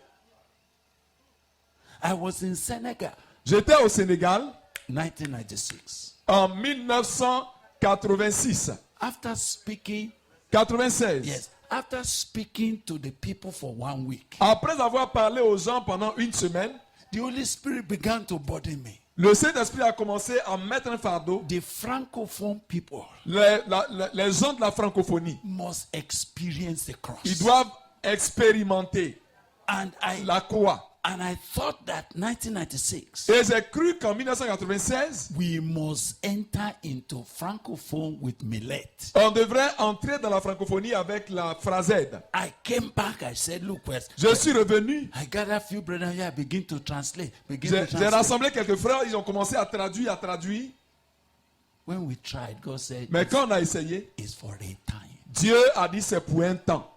I was in Senegal, J'étais au Sénégal 1996. en 1986. After speaking, 96. yes, after speaking to the people for 1 week, Après avoir parlé aux gens pendant une semaine, the Holy Spirit began to burden me. le Saint-Esprit a commencé à mettre un fardeau. The Francophone people Les gens de la francophonie, must experience the cross. ils doivent expérimenter And la croix. I thought that 1996, Et j'ai cru qu'en 1996, we must enter into Francophone with millet. on devrait entrer dans la francophonie avec la phrasède. I came back, I said, look, Je suis revenu, I got a few brothers here, begin to translate. j'ai rassemblé quelques frères, ils ont commencé à traduire. When we tried, God said, Mais quand on a essayé, it's for a time. Dieu a dit c'est pour un temps.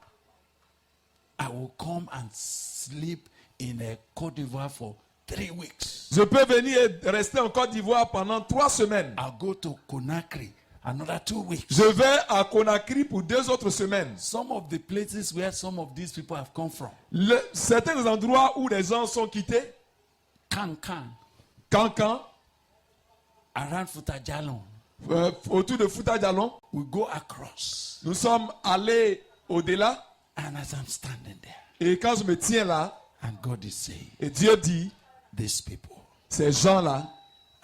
I will come and sleep in a Côte d'Ivoire for 3 weeks. Je peux venir et rester en Côte d'Ivoire pendant 3 semaines. I'll go to Conakry another 2 weeks. Je vais à Conakry pour 2 autres semaines. Some of the places where some of these people have come from. Certains endroits où les gens sont quittés, Kankan, Cancan, around Futajalon. autour de Fouta Djallon, We go across. nous sommes allés au-delà. And as I'm standing there, Et quand je me tiens là, and God is saying, et Dieu dit, these people. Ces gens-là,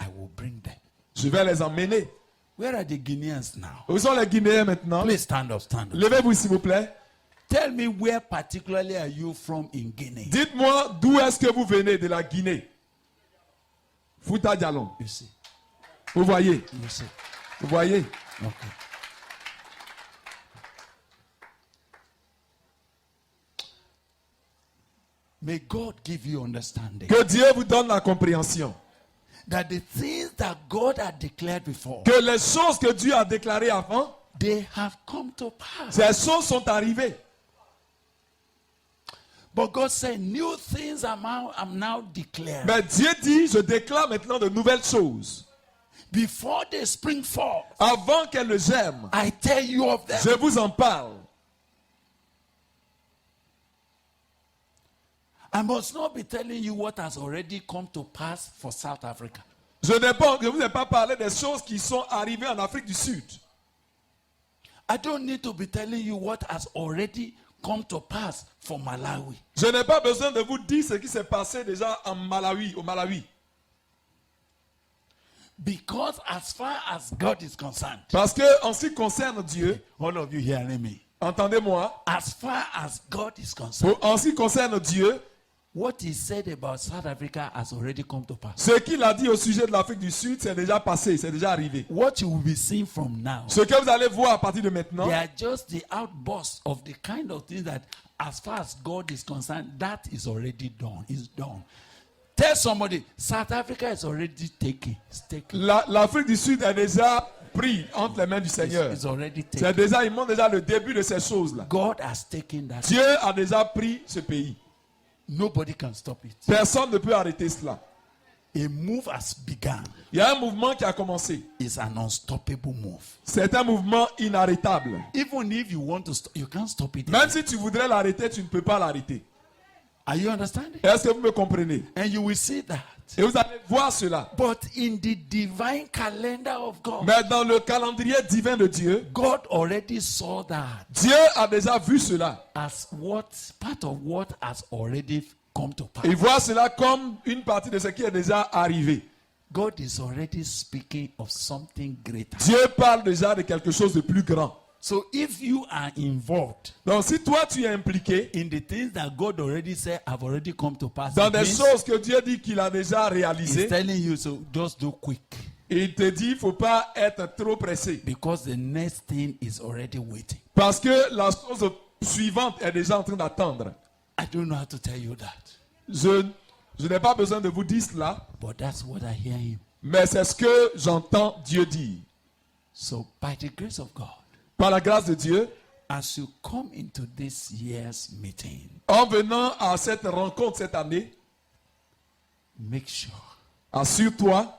I will bring them. je vais les emmener. Where are the Guineans now? Où sont les Guinéens maintenant? Please stand up, stand up. Levez-vous s'il vous plaît. Tell me where particularly are you from in Guinea? Dites-moi d'où est-ce que vous venez de la Guinée. Fouta Djalon. You see, Vous voyez? you see. Vous voyez? Okay. May God give you understanding Que Dieu vous donne la compréhension. that the things that God had declared before, Que les choses que Dieu a déclarées avant, they have come to pass. ces choses sont arrivées. But God said, new things I'm now declaring. Mais Dieu dit, je déclare maintenant de nouvelles choses. Before they spring forth, Avant qu'elles ne germent, I tell you of them. je vous en parle. I must not be telling you what has already come to pass for South Africa. Je ne vous ai pas parlé des choses qui sont arrivées en Afrique du Sud. I don't need to be telling you what has already come to pass for Malawi. Je n'ai pas besoin de vous dire ce qui s'est passé déjà en Malawi, au Malawi. Because as far as God is concerned, Parce que en ce qui concerne Dieu, all of you hearing me, entendez-moi, as far as God is concerned, en ce qui concerne Dieu, what he said about South Africa has already come to pass. ce qu'il a dit au sujet de l'Afrique du Sud, c'est déjà passé, c'est déjà arrivé. What you will be seeing from now, Ce que vous allez voir à partir de maintenant, they are just the outbursts of the kind of things that, as far as God is concerned, that is already done. It's done. Tell somebody, South Africa is already taken. It's taken. l'Afrique du Sud est déjà pris entre les mains du Seigneur. It's already C'est taken. déjà, ils montrent déjà le début de ces choses-là. God has taken that. Dieu a déjà pris ce pays. Nobody can stop it. Personne ne peut arrêter cela. A move has begun. Il y a un mouvement qui a commencé. It's an unstoppable move. C'est un mouvement inarrêtable. Even if you want to stop, you can't stop it. Même si tu voudrais l'arrêter, tu ne peux pas l'arrêter. Are you understanding? Est-ce que vous me comprenez? And you will see that. Et vous allez voir cela. But in the divine calendar of God, Mais dans le calendrier divin de Dieu, God already saw that Dieu a déjà vu cela. as what part of what has already come to pass. Il voit cela comme une partie de ce qui est déjà arrivé. God is already speaking of something greater. Dieu parle déjà de quelque chose de plus grand. So if you are involved Donc si toi tu es impliqué in the things that God already said have already come to pass, dans it des means choses que Dieu dit qu'il a déjà He's réalisées, telling you, so just do quick, il te dit il ne faut pas être trop pressé. because the next thing is already waiting. Parce que la chose suivante est déjà en train d'attendre. I don't know how to tell you that, Je n'ai pas besoin de vous dire cela, but that's what I hear him. mais c'est ce que j'entends Dieu dire. So by the grace of God, Par la grâce de Dieu, as you come into this year's meeting, en venant à cette rencontre cette année, make sure assure-toi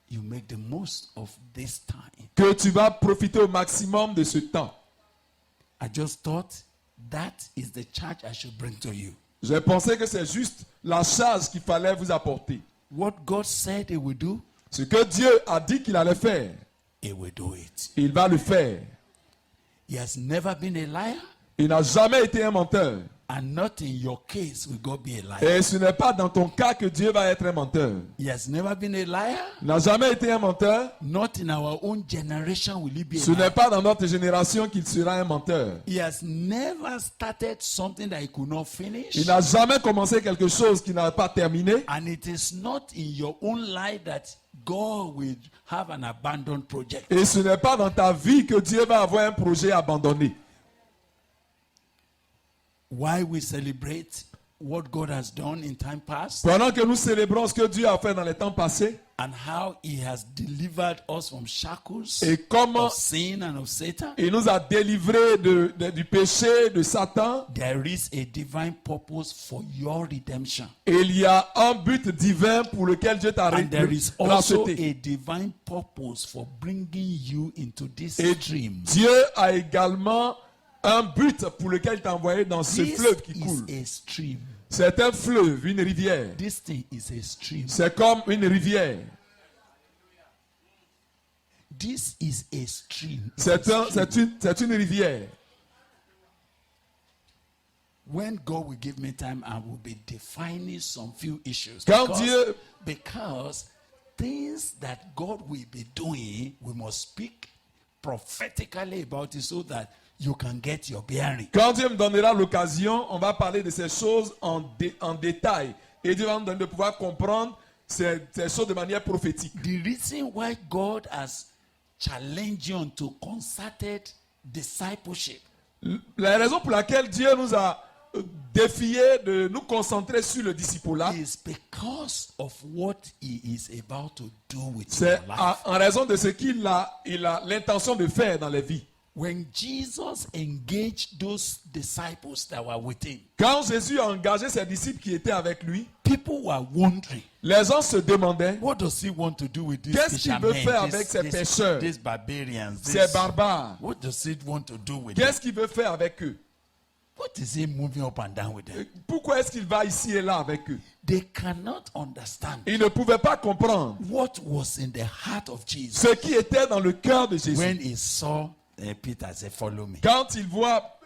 you make the most of this time. que tu vas profiter au maximum de ce temps. I just thought that is the charge I should bring to you. J'ai pensé que c'est juste la charge qu'il fallait vous apporter. What God said He will do, Ce que Dieu a dit qu'il allait faire, He will do it. il va le faire. He has never been a liar, Il n'a jamais été un menteur. and not in your case will God be a liar. Et ce n'est pas dans ton cas que Dieu va être un menteur. He has never been a liar, Il n'a jamais été un menteur. not in our own generation will He be a Ce n'est liar. pas dans notre génération qu'il sera un menteur. He has never started something that He could not finish, Il n'a jamais commencé quelque chose qu'il n'a pas terminé. and it is not in your own life that God will have an abandoned project. Et ce n'est pas dans ta vie que Dieu va avoir un projet abandonné. Why we celebrate what God has done in time past Pendant que nous célébrons ce que Dieu a fait dans les temps passés and how He has delivered us from shackles et comment of sin and of Satan, il nous a délivrés du péché, de Satan, there is a divine purpose for your redemption. et il y a un but divin pour lequel Dieu t'a And there is also racheté. a divine purpose for bringing you into this Et stream. Dieu a également un but pour lequel il t'a envoyé dans ce This fleuve qui is coule. a stream. C'est un fleuve, une rivière. This thing is a stream. C'est comme une rivière. This is a stream. C'est une rivière. when God will give me time, I will be defining some few issues. Quand Because, Dieu- because things that God will be doing, we must speak prophetically about it so that you can get your bearing. Quand Dieu me donnera l'occasion, on va parler de ces choses en détail. Et Dieu va nous donner de pouvoir comprendre ces choses de manière prophétique. The reason why God has challenged you to concerted discipleship La raison pour laquelle Dieu nous a défié de nous concentrer sur le disciple-là, is because of what he is about to do with c'est your life. en raison de ce qu'il a l'intention de faire dans les vies. When Jesus engaged those disciples that were with him, Quand Jésus a engagé ses disciples qui étaient avec lui, people were wondering, les gens se demandaient, what does he want to do with these qu'est-ce qu'il veut fishermen, faire avec ces pêcheurs, these barbarians, ces barbares? what does he want to do with them? Qu'est-ce qu'il veut faire avec eux? What is he moving up and down with them? Pourquoi est-ce qu'il va ici et là avec eux? They cannot understand Ils ne pouvaient pas comprendre what was in the heart of Jesus ce qui était dans le cœur de Jésus. when he saw Peter say, follow me. Quand il voit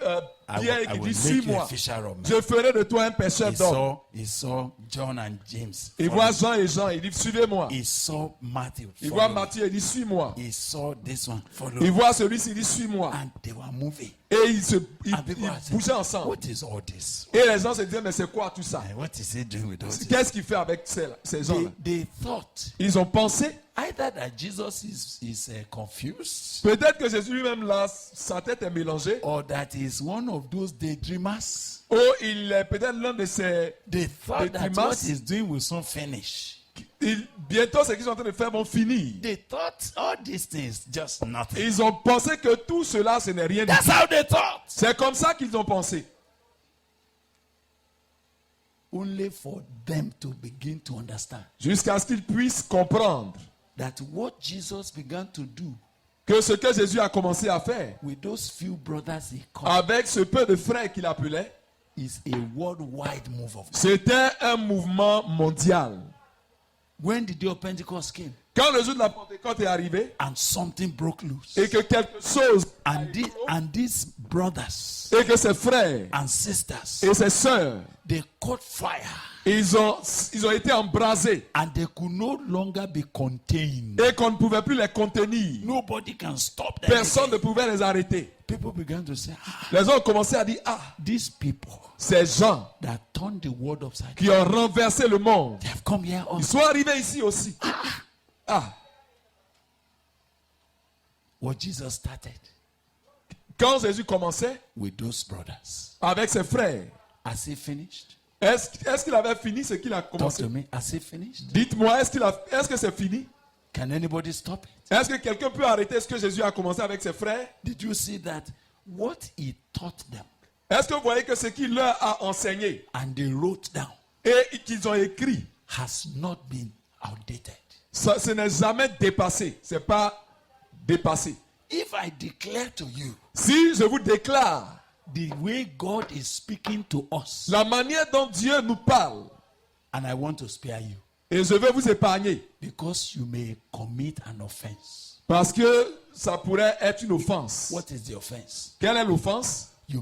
Pierre I qui will dit, make you a suis-moi, fisher of men. je ferai de toi un pêcheur d'hommes. He saw John and James. Il follow voit me. Jean et Jean, il dit, suivez-moi. He saw Matthew. Il follow voit me. Matthieu, il dit, suis-moi. He saw this one. Follow Il me. voit celui-ci, il dit, suis-moi. And they were moving. Et And people ils are saying, bougeaient ensemble. what is all this? Et les gens se disaient, mais c'est quoi tout ça? And what is he doing with all this? Qu'est-ce qu'il fait avec ces gens-là? They thought Ils ont pensé, either that Jesus is confused peut-être que Jésus lui-même, là, sa tête est mélangée. or that he's one of those daydreamers. Ou il est peut-être l'un de ces... They thought that Daydreamers. what he's doing will soon finish. Bientôt, ce qu'ils sont en train de faire vont finir. They thought all these things just nothing. Ils ont pensé que tout cela, ce n'est rien du That's tout. how they thought. C'est comme ça qu'ils ont pensé. Only for them to begin to understand Jusqu'à ce qu'ils puissent comprendre that what Jesus began to do que ce que Jésus a commencé à faire with those few brothers he called avec ce peu de frères qu'il appelait, is a worldwide move of God. c'était un mouvement mondial. When the day of Pentecost came Quand le jour de la Pentecôte est arrivé and something broke loose, et que quelque chose and these brothers et que ses frères and sisters, et ses sœurs, they caught fire ils ont été embrasés and they could no longer be contained. et qu'on ne pouvait plus les contenir. Nobody can stop them. Personne ne pouvait les arrêter. People began to say, Les gens ont commencé à dire, ah, these people ces gens that turned the world upside down, qui ont renversé le monde, they have come here ils also. sont arrivés ici aussi. Ah, What Jesus started quand Jésus commençait with those brothers. avec ses frères, Has he finished? est-ce qu'il avait fini ce qu'il a Talk commencé? to me. Has he finished? Dites-moi, est-ce que c'est fini? Can anybody stop it? Est-ce que quelqu'un peut arrêter ce que Jésus a commencé avec ses frères? Did you see that what he taught them Est-ce que vous voyez que ce qu'il leur a enseigné and they wrote down et qu'ils ont écrit, has not been outdated? ce n'est jamais dépassé. C'est pas dépassé. If I declare to you Si je vous déclare the way God is speaking to us, la manière dont Dieu nous parle, and I want to spare you et je vais vous épargner, because you may commit an offense. parce que ça pourrait être une offense. What is the offense? Quelle est l'offense? You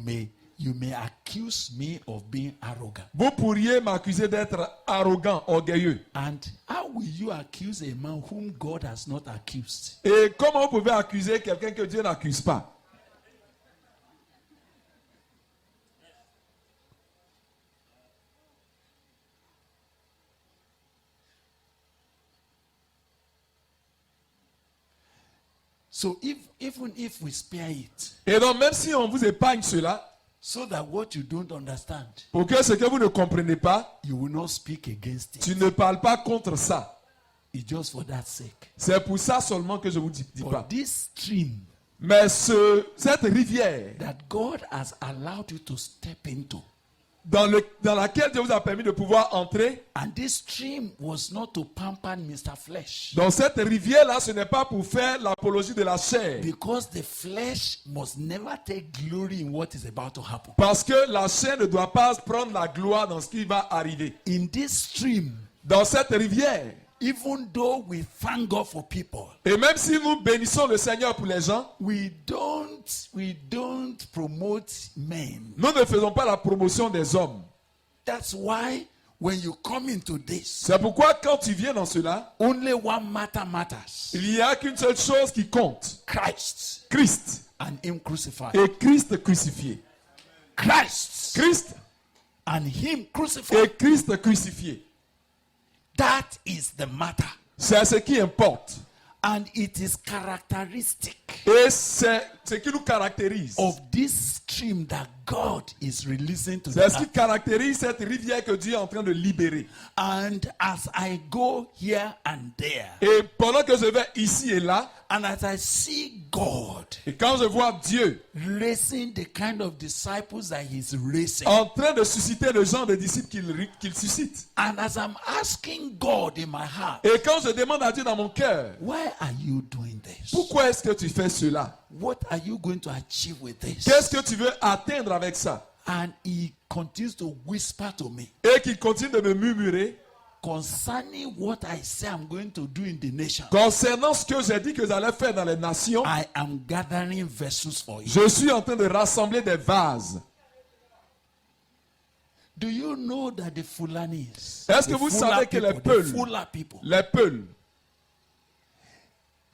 may accuse me of being arrogant. Vous pourriez m'accuser d'être arrogant, orgueilleux. And how will you accuse a man whom God has not accused? Et comment vous pouvez accuser quelqu'un que Dieu n'accuse pas? So even if we spare it, Et donc, même si on vous épargne cela, so that what you don't understand, pour que ce que vous ne comprenez pas, you will not speak against it. tu ne parles pas contre ça. It's just for that sake. C'est pour ça seulement que je vous dis For pas. this stream Mais cette rivière that God has allowed you to step into, dans laquelle Dieu vous a permis de pouvoir entrer, and this stream was not to pamper Mr. Flesh, dans cette rivière-là, ce n'est pas pour faire l'apologie de la chair. because the flesh must never take glory in what is about to happen. Parce que la chair ne doit pas prendre la gloire dans ce qui va arriver. In this stream, Dans cette rivière, even though we thank God for people, Et même si nous bénissons le Seigneur pour les gens, we don't promote men. nous ne faisons pas la promotion des hommes. That's why when you come into this, C'est pourquoi quand tu viens dans cela, only one matter matters. il n'y a qu'une seule chose qui compte. Christ Christ and him crucified. et Christ crucifié. Christ Christ and him crucified. et Christ crucifié. That is the matter. C'est ce qui importe. And it is characteristic Et c'est ce qui nous caractérise. of this stream that God is releasing to the C'est ce qui earth. caractérise cette rivière que Dieu est en train de libérer. And as I go here and there, Et pendant que je vais ici et là, and as I see God et quand je vois Dieu raising the kind of disciples that he's raising, en train de susciter le genre de disciples qu'il suscite, and as I'm asking God in my heart, et quand je demande à Dieu dans mon cœur, why are you doing this? pourquoi est-ce que tu fais cela? What are you going to achieve with this? Qu'est-ce que tu veux atteindre avec ça? And he continues to whisper to me Et qu'il continue de me murmurer concerning what I say I'm going to do in the nation. concernant ce que j'ai dit que j'allais faire dans les nations. I am gathering vessels for you. Je suis en train de rassembler des vases. Do you know that the Fulanis, Est-ce que the vous Fula savez que les people, the Peuls, Fula people, les Peuls,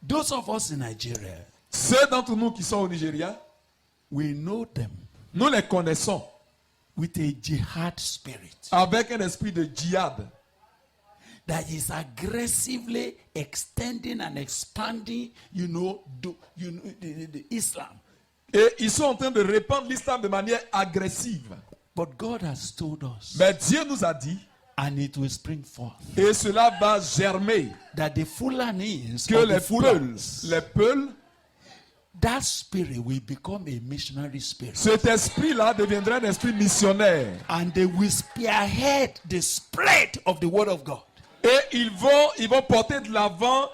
those of us in Nigeria, ceux d'entre nous qui sont au Nigeria, we know them nous les connaissons with a jihad spirit avec un esprit de djihad that is aggressively extending and expanding, the Islam. et ils sont en train de répandre l'islam de manière agressive. But God has told us, Mais Dieu nous a dit, and it will spring forth, et cela va germer, that the Fulanis, que or les the Fulans, Peuls, that spirit will become a missionary spirit. cet esprit-là deviendra un esprit missionnaire. And they will spearhead the spread of the word of God. Et ils vont porter de l'avant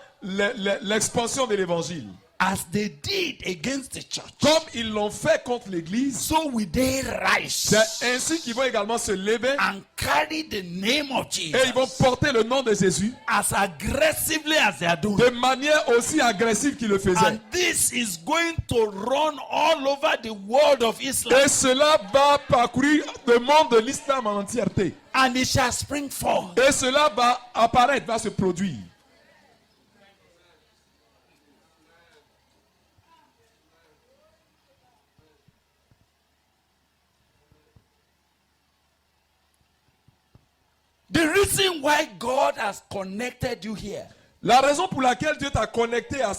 l'expansion de l'évangile. As they did against the church, Comme ils l'ont fait contre l'église, so will they rise c'est ainsi qu'ils vont également se lever and carry the name of et ils vont Jesus porter le nom de Jésus as aggressively as they are doing. de manière aussi agressive qu'ils le faisaient. And this is going to run all over the world of Islam. Et cela va parcourir le monde de l'islam en entièreté. And it shall spring forth. Et cela va apparaître, va se produire. The reason why God has connected you here, La raison pour laquelle Dieu t'a connecté à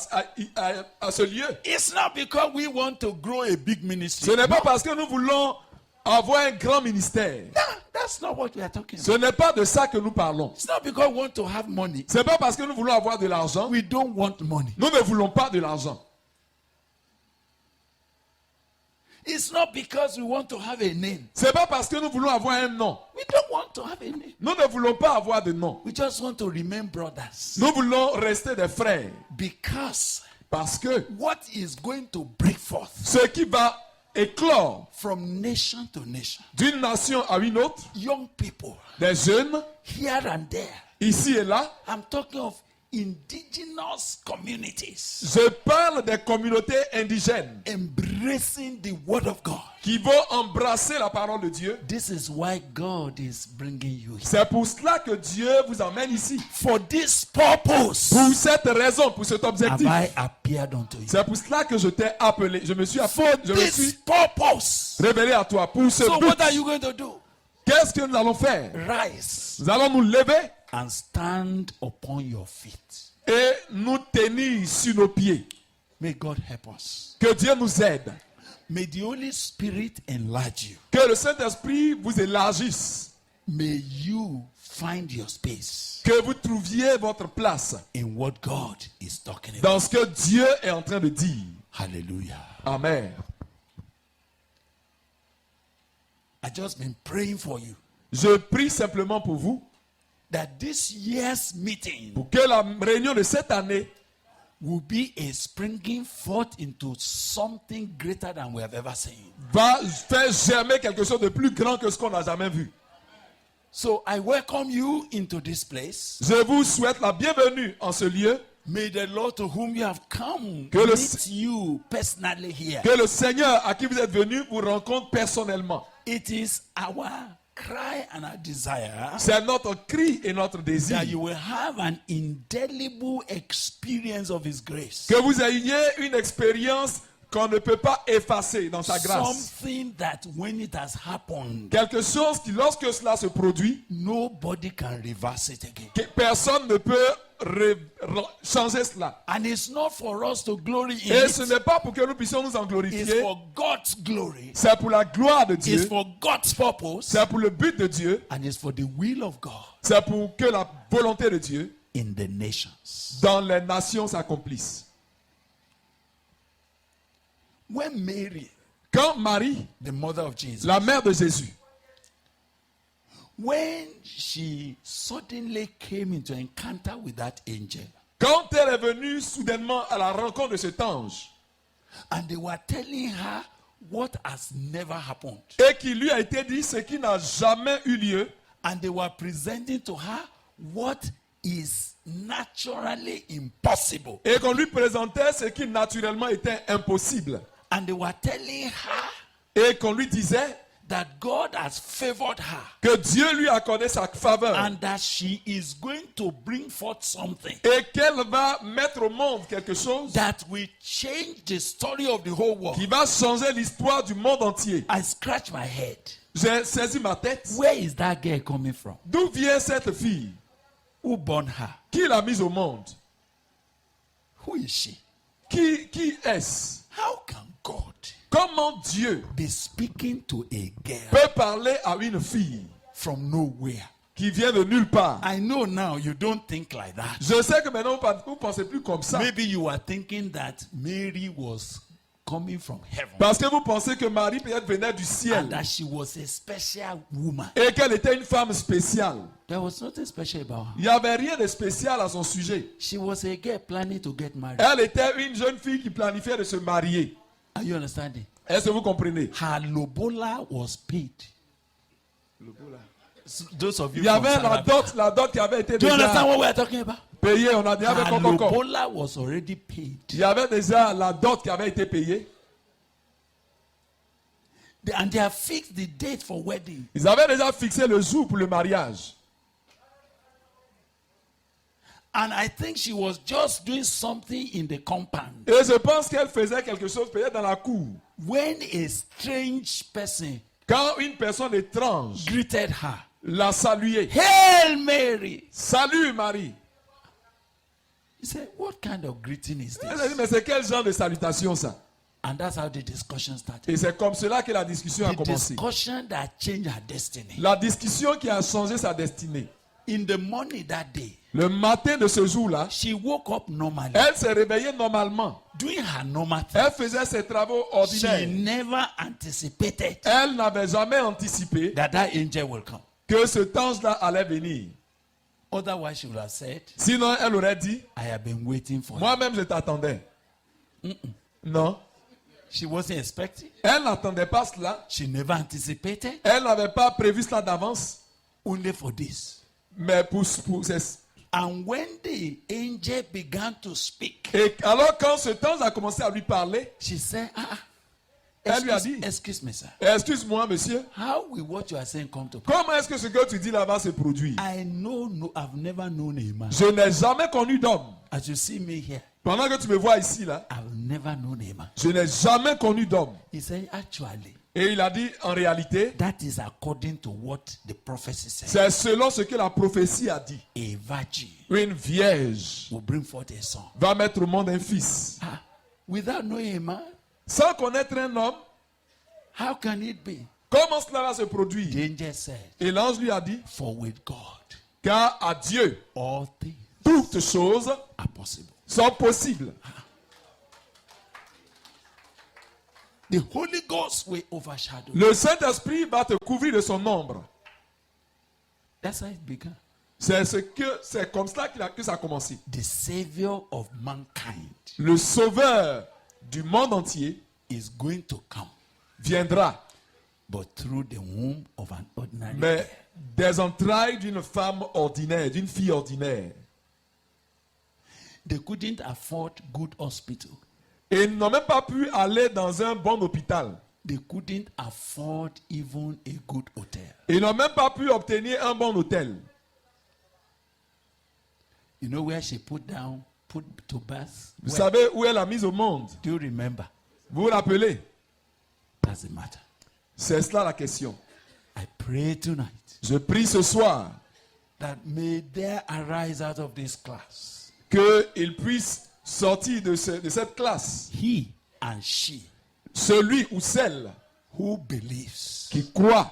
ce lieu, it's not because we want to grow a big ce ministry. n'est pas parce que nous voulons avoir un grand ministère. No, that's not what we are talking Ce about. n'est pas de ça que nous parlons. It's not because we want to have money. Ce n'est pas parce que nous voulons avoir de l'argent. We don't want money. Nous ne voulons pas de l'argent. It's not because we want to have a name. Ce n'est pas parce que nous voulons avoir un nom. We don't want to have a name. Nous ne voulons pas avoir de nom. We just want to remain brothers. Nous voulons rester des frères. Because Parce que what is going to break forth ce qui va éclore from nation to nation, d'une nation à une autre, young people des jeunes, here and there, ici et là, I'm talking of indigenous communities je parle des communautés indigènes embracing the word of God. qui vont embrasser la parole de Dieu. This is why God is bringing you here. C'est pour cela que Dieu vous emmène ici. For this purpose Pour cette raison, pour cet have objectif. I appeared unto you. C'est pour cela que je t'ai appelé. Je me suis This purpose. révélé à toi. Pour ce So but, what are you going to do? qu'est-ce que nous allons faire? Rise Nous allons nous lever and stand upon your feet. et nous tenir sur nos pieds. May God help us. Que Dieu nous aide. May the Holy Spirit enlarge you. Que le Saint-Esprit vous élargisse. May you find your space Que vous trouviez votre place in what God is talking about. dans ce que Dieu est en train de dire. Hallelujah. Amen. I've just been praying for you Je prie simplement pour vous, that this year's meeting pour que la réunion de cette année will be a springing forth into something greater than we have ever seen. va faire germer quelque chose de plus grand que ce qu'on n'a jamais vu. So I welcome you into this place. Je vous souhaite la bienvenue en ce lieu. May the Lord to whom you have come Que le- meet you personally here. Que le Seigneur à qui vous êtes venu vous rencontre personnellement. It is our cry and our desire C'est notre cri et notre that désir. you will have an indelible experience of His grace. Que vous ayez une expérience qu'on ne peut pas effacer dans sa grâce. Something that when it has happened, Quelque chose qui, lorsque cela se produit, nobody can reverse it again. que personne ne peut changer cela. And it's not for us to glory in Et ce it. n'est pas pour que nous puissions nous en It's glorifier. for God's glory. C'est pour la gloire de It's Dieu. for God's purpose. C'est pour le but de Dieu. And it's for the will of God C'est pour que la volonté de Dieu in the nations. dans les nations s'accomplisse. When Mary, Quand Marie, the mother of Jesus, la mère de Jésus, when she suddenly came into encounter with that angel, quand elle est venue soudainement à la rencontre de cet ange, and they were telling her what has never happened, et qui lui a été dit ce qui n'a jamais eu lieu, and they were presenting to her what is naturally impossible, et qu'on lui présentait ce qui naturellement était impossible, and they were telling her et qu'on lui disait that God has favored her que Dieu lui accordait sa faveur, and that she is going to bring forth something et qu'elle va mettre au monde quelque chose that will change the story of the whole world. qui va changer l'histoire du monde entier. I scratch my head. J'ai saisi ma tête. Where is that girl coming from? D'où vient cette fille? Who born her? Qui l'a mise au monde? Who is she? Qui est-ce? How can God Comment Dieu be speaking to a girl peut parler à une fille from nowhere? qui vient de nulle part? I know now you don't think like that. Je sais que maintenant vous ne pensez plus comme ça. Maybe you are thinking that Mary was coming from heaven Parce que vous pensez que Marie peut-être venait du and ciel that she was a special woman. et qu'elle était une femme spéciale. There was nothing special about her. Il n'y avait rien de spécial à son sujet. She was a girl planning to get married. Elle était une jeune fille qui planifiait de se marier. Are you understanding? Est-ce que vous comprenez? Her lobola was paid. Those of you Il y avait from South Africa. la dot qui avait été Do you understand déjà what we are talking about? payée. On a dit avec Her Coco. lobola was already paid. Il y avait déjà la dot qui avait été payée. And they have fixed the date for wedding. Ils avaient déjà fixé le jour pour le mariage. And I think she was just doing something in the compound Et je pense qu'elle faisait quelque chose peut-être dans la cour. when a strange person Quand une personne étrange greeted her. l'a saluée. Hail Mary! Salut Marie. He said, what kind of greeting is Elle a dit, this? mais c'est quel genre de salutation ça? And that's how the discussion started. Et c'est comme cela que la discussion a The commencé. discussion that changed her destiny. La discussion qui a changé sa destinée. In the morning that day, Le matin de ce jour-là, she woke up normally, elle s'est réveillée normalement. doing her normal thing. Elle faisait ses travaux She ordinaires. never anticipated Elle n'avait jamais anticipé that that angel will come. que cet ange-là allait venir. Otherwise, she would have said, Sinon, elle aurait dit, I have been waiting for you. moi-même je t'attendais. Non. She wasn't expecting. Elle n'attendait pas cela. She never anticipated. Elle n'avait pas prévu cela d'avance. Only for this. Mais And when the angel began to speak, Et alors quand cet ange a commencé à lui parler, she said, elle lui a dit, excuse me, sir. excuse-moi monsieur, How will what you are saying come to pass? comment est-ce que ce que tu dis là va se produire? I know, no, I've never known a man. Je n'ai jamais connu d'homme. As you see me here, Pendant que tu me vois ici là, I've never known a man. je n'ai jamais connu d'homme. He said, actually, Et il a dit, en réalité, that is according to what the prophecy said. c'est selon ce que la prophétie a dit. A virgin Une vierge will bring forth a son. va mettre au monde un fils. Without knowing a man, Sans connaître un homme, how can it be? comment cela va se The produire? angel said, Et l'ange lui a dit, for with God, car à Dieu, all things toutes choses are possible. sont possibles. The Holy Ghost will overshadow. Le Saint-Esprit va te couvrir de son ombre. That's how it began. C'est comme cela que ça a commencé. The Savior of mankind Le Sauveur du monde entier is going to come viendra but through the womb of an ordinary mais girl. des entrailles d'une femme ordinaire, d'une fille ordinaire. They couldn't afford good hospital. Et ils n'ont même pas pu aller dans un bon hôpital. They couldn't afford even a good hotel. Et ils n'ont même pas pu obtenir un bon hôtel. You know where she put to birth? Vous Where? savez où elle a mise au monde? Do you remember? Vous vous rappelez? That's the matter. C'est cela la question. I pray tonight Je prie ce soir that may there arise out of this class qu'il puisse sortir de cette classe he and she celui ou celle who believes qui croit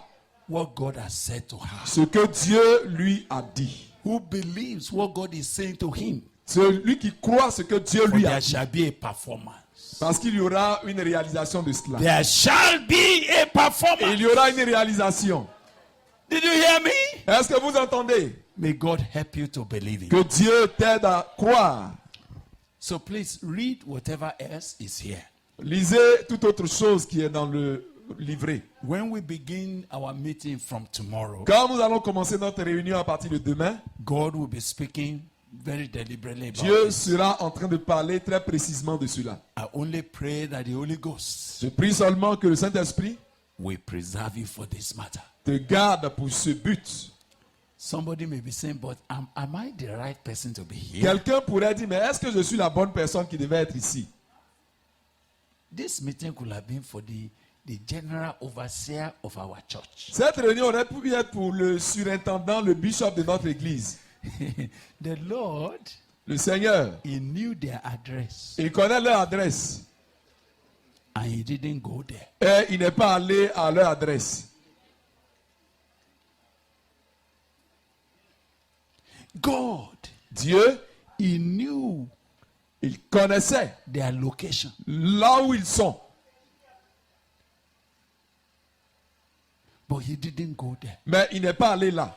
what God has said to her, ce que Dieu lui a dit. who believes what God is saying to him. Celui qui croit ce que Dieu For lui a there dit. shall be a performance. Parce qu'il y aura une réalisation de cela. There shall be a Et performance. il y aura une réalisation. Did you hear me? Est-ce que vous entendez? May God help you to believe it. Que Dieu t'aide à croire. So please read whatever else is here. Lisez toute autre chose qui est dans le livret. When we begin our meeting from tomorrow, Quand nous allons commencer notre réunion à partir de demain, God will be speaking very deliberately about Dieu this. sera en train de parler très précisément de cela. I only pray that the Holy Ghost Je prie seulement que le Saint-Esprit will preserve you for this matter. te garde pour ce but. Somebody may be saying, but am I the right person to be here? Quelqu'un pourrait dire, mais est-ce que je suis la bonne personne qui devait être ici? This meeting could have been for the general overseer of our church. Cette réunion aurait pu être pour le surintendant, le bishop de notre église. The Lord, Le Seigneur, he knew their address il connaît leur adresse. and he didn't go there. Et il n'est pas allé à leur adresse. God, Dieu, he knew il connaissait their location. là où ils sont. But he didn't go there. Mais il n'est pas allé là.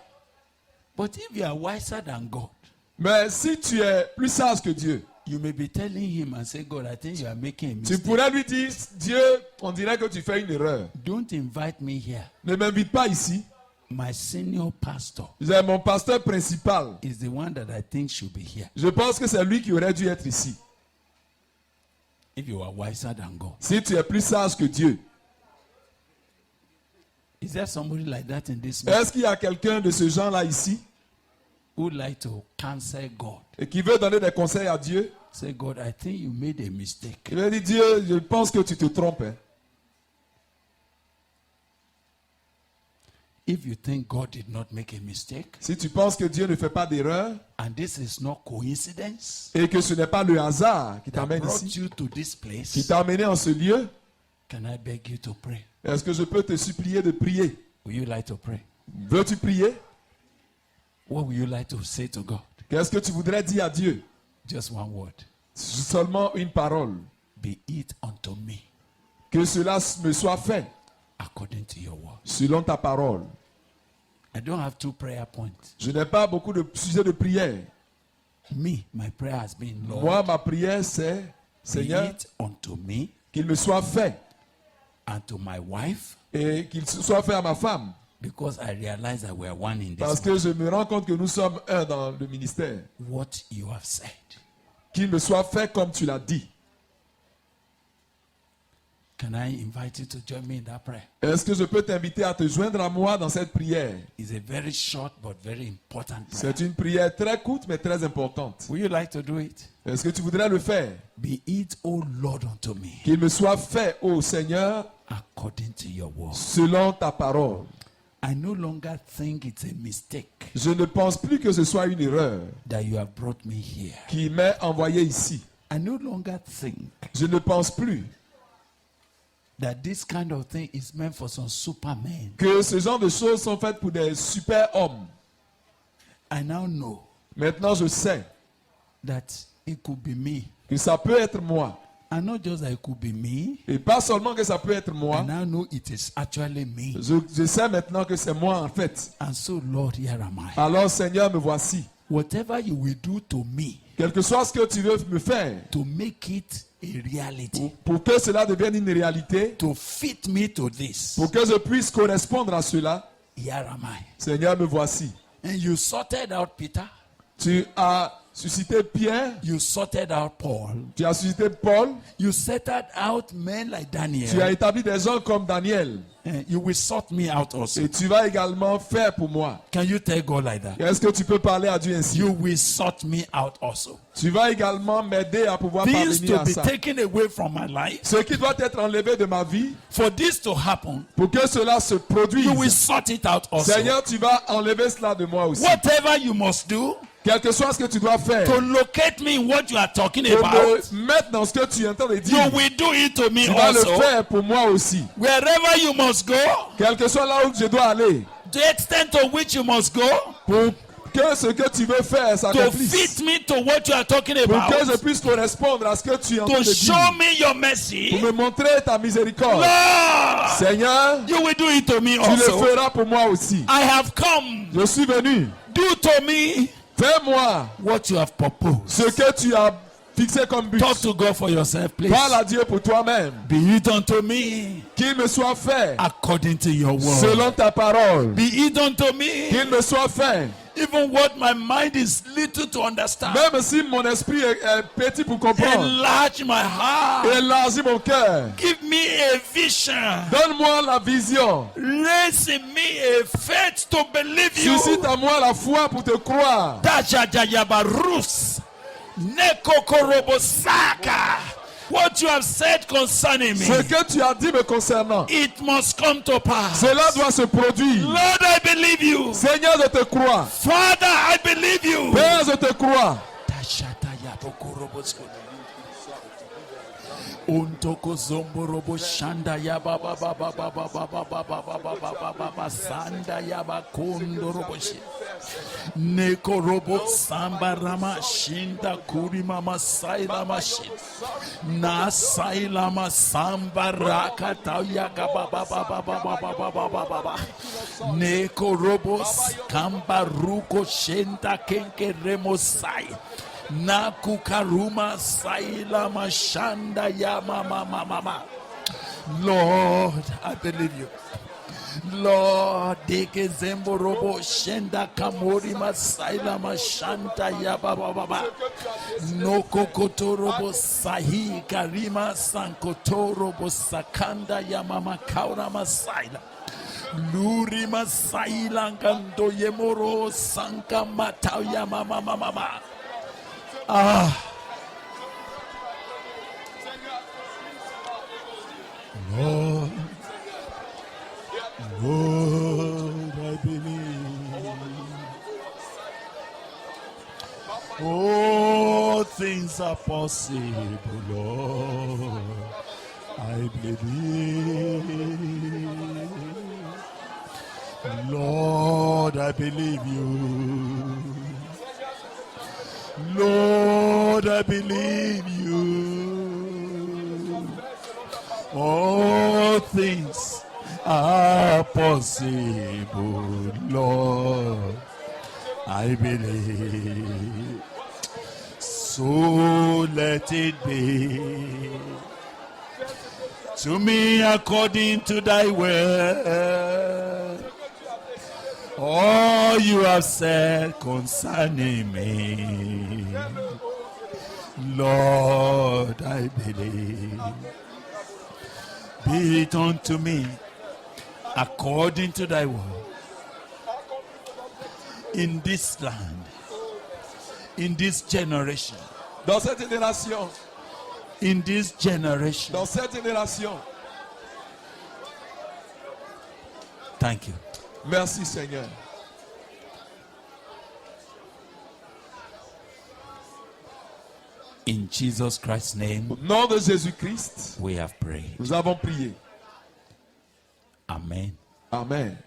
But if you are wiser than God, Mais si tu es plus sage que Dieu, you may be telling him and say, God, I think you are making a tu mistake. pourrais lui dire, Dieu, on dirait que tu fais une erreur. Don't invite me here. Ne m'invite pas ici. My senior pastor Mon pasteur principal. is the one that I think should be here. Je pense que c'est lui qui aurait dû être ici. If you are wiser than God. Si tu es plus sage que Dieu. Is there somebody like that in this meeting Est-ce qu'il y a quelqu'un de ce genre-là ici who would like to counsel God? et qui veut donner des conseils à Dieu? Say, God, I think you made a mistake. Il veut dire, Dieu, je pense que tu te trompes. Hein. If you think God did not make a mistake, Si tu penses que Dieu ne fait pas d'erreur and this is not coincidence et que ce n'est pas le hasard qui that t'amène brought ici, you to this qui place, t'a amené en ce lieu, can I beg you to pray? est-ce que je peux te supplier de prier? Would you like to pray? Veux-tu prier? What would you like to say to God? Qu'est-ce que tu voudrais dire à Dieu? Just one word. Seulement une parole. Be it unto me Que cela me soit fait according to your word. selon ta parole. I don't have 2 prayer points. Je n'ai pas beaucoup de sujets de prière. Me, my prayer has been, Lord, Moi, ma prière, c'est, be Seigneur, it unto me qu'il me soit fait and to my wife, et qu'il soit fait à ma femme. because I realize that we are one in Parce this. que je me rends compte que nous sommes un dans le ministère. What you have said. Qu'il me soit fait comme tu l'as dit. Can I invite you to join me in that prayer? Est-ce que je peux t'inviter à te joindre à moi dans cette prière? It's a very short but very important prayer. C'est une prière très courte mais très importante. Would you like to do it? Est-ce que tu voudrais le faire? Be it, O Lord, unto me Qu'il me soit fait, ô Seigneur, according to your word. selon ta parole. I no longer think it's a mistake Je ne pense plus que ce soit une erreur that you have brought me here. qui m'est envoyée ici. I no longer think Je ne pense plus that this kind of thing is meant for some supermen. que ce genre de choses sont faites pour des super hommes. I now know Maintenant, je sais that it could be me. que ça peut être moi. And not just that it could be me. Et pas seulement que ça peut être I moi. now know it is actually me. Je sais maintenant que c'est moi en fait. And so, Lord, here am I. Alors, Seigneur, me voici. Whatever you will do to me, Quel que soit ce que tu veux me faire, to make it a reality, pour que cela devienne une réalité, to fit me to this. pour que je puisse correspondre à cela, Here am I. Seigneur, me voici. And you sorted out Peter. Tu as suscité Pierre, You sorted out Paul. tu as suscité Paul, You sorted out men like tu as Daniel. établi des gens comme Daniel. And you will sort me out also. Et tu vas également faire pour moi. Can you tell God like that? Est-ce que tu peux parler à Dieu ainsi? You will sort me out also. Tu vas également m'aider à pouvoir Things parvenir to à be ça. taken away from my life. Ce qui doit être enlevé de ma vie, For this to happen, pour que cela se you will produise. sort it out also. Seigneur, tu vas enlever cela de moi aussi. Whatever you must do Quel que soit ce que tu dois faire, to locate me in what you are talking pour about, me mettre dans ce que tu es en train de you dire, will do it to me tu vas le also. faire pour moi aussi. Wherever you must go, Quel que soit là où je dois aller, the extent to which you must go, pour que ce que tu veux faire to s'accomplisse. fit me to what you are talking Pour que je about, puisse correspondre à ce que tu es en train to de show dire. me your mercy, Pour me montrer ta miséricorde. Lord, Seigneur, you will do it to me tu le also. feras pour moi aussi. I have come. Je suis venu. Do to me Fais-moi what you have proposed. ce que tu as fixé comme but. Talk to God for yourself, please. Parle à Dieu pour toi-même. Be it unto me Qu'il me soit fait according to your word. selon ta parole. Be it unto me, Qu'il me soit fait. even what my mind is little to understand. Même si mon esprit est petit pour comprendre. Enlarge my heart. Élargis mon cœur. Give me a vision. Donne-moi la vision. Raise in me a faith to believe you. Suscite à moi la foi pour te croire. Dajajayabarus. Nekokorobosaka. What you have said concerning me, Ce que tu as dit me concernant, it must come to pass. cela doit se produire. Lord, I believe you. Seigneur, je te crois. Father, I believe you. Père, je te crois. Untoko zomborobo shanda ya baba baba baba baba baba baba baba sanda ya bakondo roboshi neko robo samba rama shinda kuri mama saila mashin na saila masamba rakata ya baba baba baba baba baba neko robo kamba ruko shenda kenke remosai Nakukaruma saila mashanda ya mama. Lord, I believe you. Lord, deke zembo robo shenda kamori masaila mashanta ya baba. Noko kotorobo sahi karima sankotorobo sakanda ya mama kaura masaila. Luri masaila ngando yemoro sanka matau ya mama. Lord, I believe. All things are possible, Lord. I believe. Lord, I believe you. Lord, I believe you. All things are possible, Lord. I believe. So let it be to me according to thy word. All you have said concerning me, Lord, I believe. Be it unto me according to thy word. In this land, in this generation, Dans cette génération, in this generation. dans cette génération. Thank you. Merci Seigneur. In Jesus Christ's name, Au nom de Jésus-Christ, we have prayed. nous avons prié. Amen. Amen.